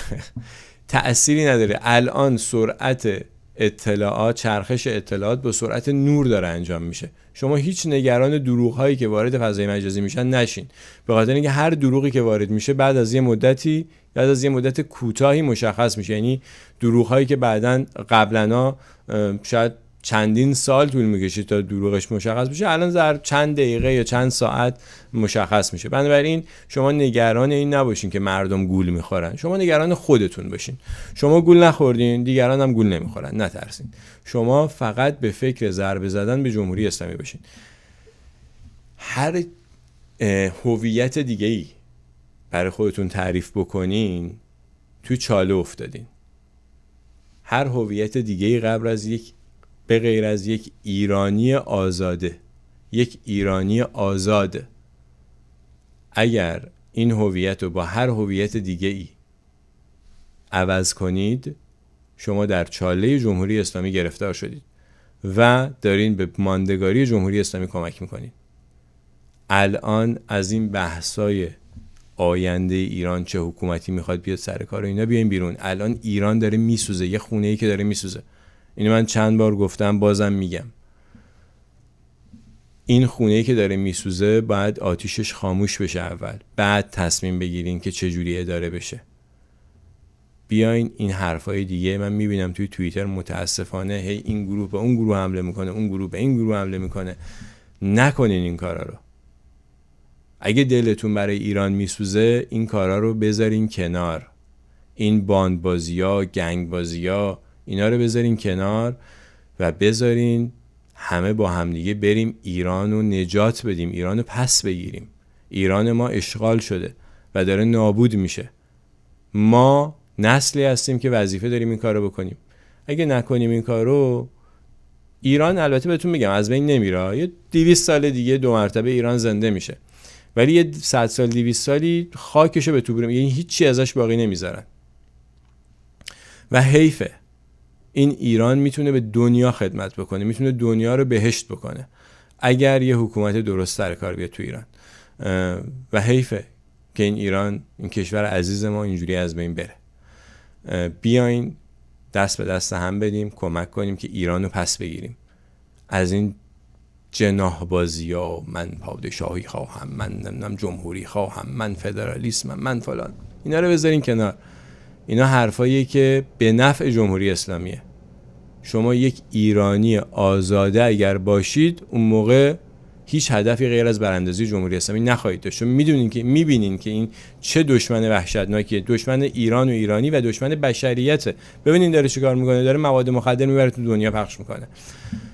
تأثیری نداره. الان سرعت اطلاعات، چرخش اطلاعات با سرعت نور داره انجام میشه. شما هیچ نگران دروغ هایی که وارد فضای مجازی میشن نشین، به خاطر اینکه هر دروغی که وارد میشه بعد از یه مدت کوتاهی مشخص میشه. یعنی دروغ هایی که قبلا شاید چندین سال طول میکشید تا دروغش مشخص بشه، الان در چند دقیقه یا چند ساعت مشخص میشه. بنابراین شما نگران این نباشین که مردم گول میخورن، شما نگران خودتون باشین. شما گول نخوردین، دیگران هم گول نمیخورن، نترسین. شما فقط به فکر ضربه زدن به جمهوری اسلامی باشین. هر هویت دیگه‌ای برای خودتون تعریف بکنین تو چاله افتادین. هر هویت دیگه‌ای به غیر از یک ایرانی آزاده، یک ایرانی آزاد، اگر این هویت رو با هر هویت دیگه ای عوض کنید، شما در چاله جمهوری اسلامی گرفتار شدید و دارین به ماندگاری جمهوری اسلامی کمک میکنید. الان از این بحثای آینده ایران، چه حکومتی میخواد بیاد سر کار، اینا بیاین بیرون. الان ایران داره میسوزه، یه خونه‌ای که داره میسوزه. اینو من چند بار گفتم، بازم میگم. این خونه‌ای که داره میسوزه باید آتیشش خاموش بشه اول، بعد تصمیم بگیرین که چه جوری اداره بشه. بیاین این حرفای دیگه من میبینم توی توییتر متاسفانه هی این گروه به اون گروه حمله میکنه، اون گروه به این گروه حمله میکنه. نکنین این کارا رو. اگه دلتون برای ایران میسوزه این کارا رو بذارین کنار. این باندبازی‌ها، گنگبازی‌ها، اینا رو بذارین کنار و بذارین همه با همدیگه بریم ایران رو نجات بدیم، ایران رو پس بگیریم. ایران ما اشغال شده و داره نابود میشه. ما نسلی هستیم که وظیفه داریم این کار رو بکنیم. اگه نکنیم این کار رو، ایران البته بهتون میگم از بین نمیره. یه 200 سال دیگه 2 مرتبه ایران زنده میشه، ولی یه 100 سال 200 سالی خاکشو به تو بریم، یعنی هیچی ازش باقی نمیذارن. و حیفه. این ایران میتونه به دنیا خدمت بکنه، میتونه دنیا رو بهشت بکنه اگر یه حکومت درست سر کار بیاد تو ایران. و حیفه که این ایران، این کشور عزیز ما اینجوری از بین بره. بیاین دست به دست هم بدیم، کمک کنیم که ایران رو پس بگیریم از این جناح بازی ها. من پادشاهی خواهم، من نمیدونم جمهوری خواهم، من فدرالیسمم، من فلان. اینا رو بذارین کنار. اینا حرفاییه که به نفع جمهوری اسلامیه. شما یک ایرانی آزاده اگر باشید، اون موقع هیچ هدفی غیر از براندازی جمهوری اسلامی نخواهید داشت. چون میبینین که این چه دشمن وحشتناکیه، دشمن ایران و ایرانی و دشمن بشریته. ببینین داره چیکار میکنه، داره مواد مخدر میبره تو دنیا پخش میکنه.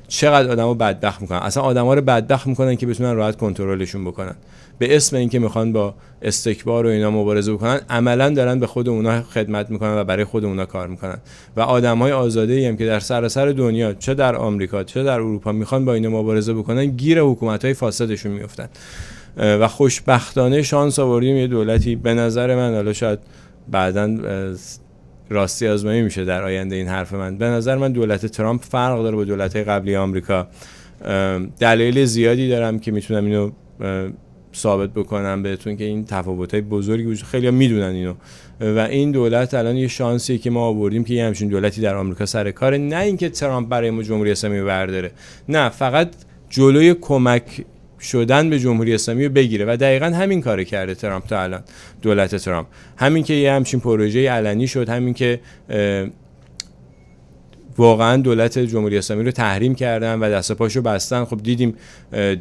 چقدر آدمو بدبخت میکنن، اصلا آدما رو بدبخت میکنن که بتونن راحت کنترلشون بکنن. به اسم اینکه میخوان با استکبار و اینا مبارزه بکنن، عملا دارن به خود اونا خدمت میکنن و برای خود اونا کار میکنن. و آدمای آزاده‌ای هم که در سراسر دنیا، چه در آمریکا چه در اروپا، میخوان با اینا مبارزه بکنن، گیر حکومت‌های فاسدشون میافتن. و خوشبختانه شانس آوردیم یه دولتی، به نظر من، حالا شاید بعداً راستی آزمایی میشه در آینده این حرف من، به نظر من دولت ترامپ فرق داره با دولت‌های قبلی آمریکا. دلایل زیادی دارم که میتونم اینو ثابت بکنم بهتون که این تفاوت‌های بزرگی وجود، خیلی‌ها میدونن اینو. و این دولت الان یه شانسیه که ما آوردیم که یه همچین دولتی در آمریکا سر کاره، نه اینکه ترامپ برای ما جمهوری اسلامی برداره، نه، فقط جلوی کمک شدن به جمهوری اسلامی رو بگیره. و دقیقاً همین کارو کرده ترامپ تا الان، دولت ترامپ. همین که یه همچین پروژه علنی شد، همین که واقعا دولت جمهوری اسلامی رو تحریم کردن و دست پاشو بستن. خب دیدیم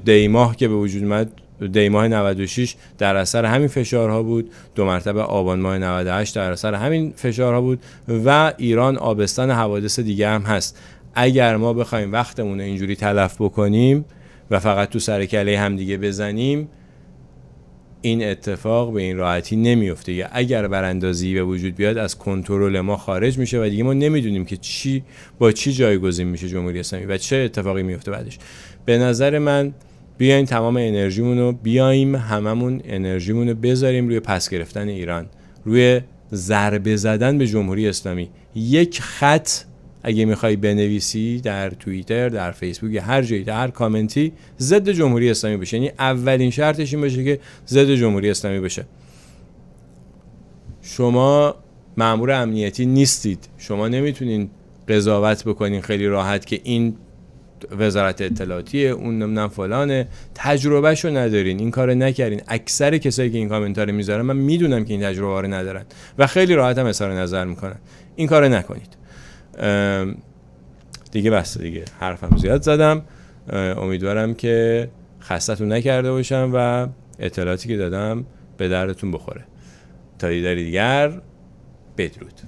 دیماه که به وجود اومد، دیماه 96 در اثر همین فشارها بود، 2 مرتبه آبان ماه 98 در اثر همین فشارها بود و ایران آبستن حوادث دیگه هم هست. اگر ما بخوایم وقتمون رو اینجوری تلف بکنیم و فقط تو سر کله هم دیگه بزنیم، این اتفاق به این راحتی نمیفته. یا اگر براندازی به وجود بیاد، از کنترل ما خارج میشه و دیگه ما نمیدونیم که با چی جایگزین میشه جمهوری اسلامی و چه اتفاقی میفته بعدش. به نظر من بیایم تمام هممون انرژیمون رو بذاریم روی پس گرفتن ایران، روی ضربه زدن به جمهوری اسلامی. یک خط اگه میخوای بنویسی در توییتر، در فیسبوک یا هر جایی، در هر کامنتی، ضد جمهوری اسلامی بشه. یعنی اولین شرطش این باشه که ضد جمهوری اسلامی بشه. شما مأمور امنیتی نیستید، شما نمیتونین قضاوت بکنین خیلی راحت که این وزارت اطلاعاتیه، اون نمیدونم فلانه، تجربهشو ندارین، این کارو نکردین. اکثر کسایی که این کامنت رو میذارن من میدونم که این تجربه رو ندارن و خیلی راحت هم اظهار نظر میکنن. این کارو نکنید. دیگه بس، دیگه حرفم زیاد زدم. امیدوارم که خستتون نکرده باشم و اطلاعاتی که دادم به دردتون بخوره. تا دیداری دیگر، بدرود.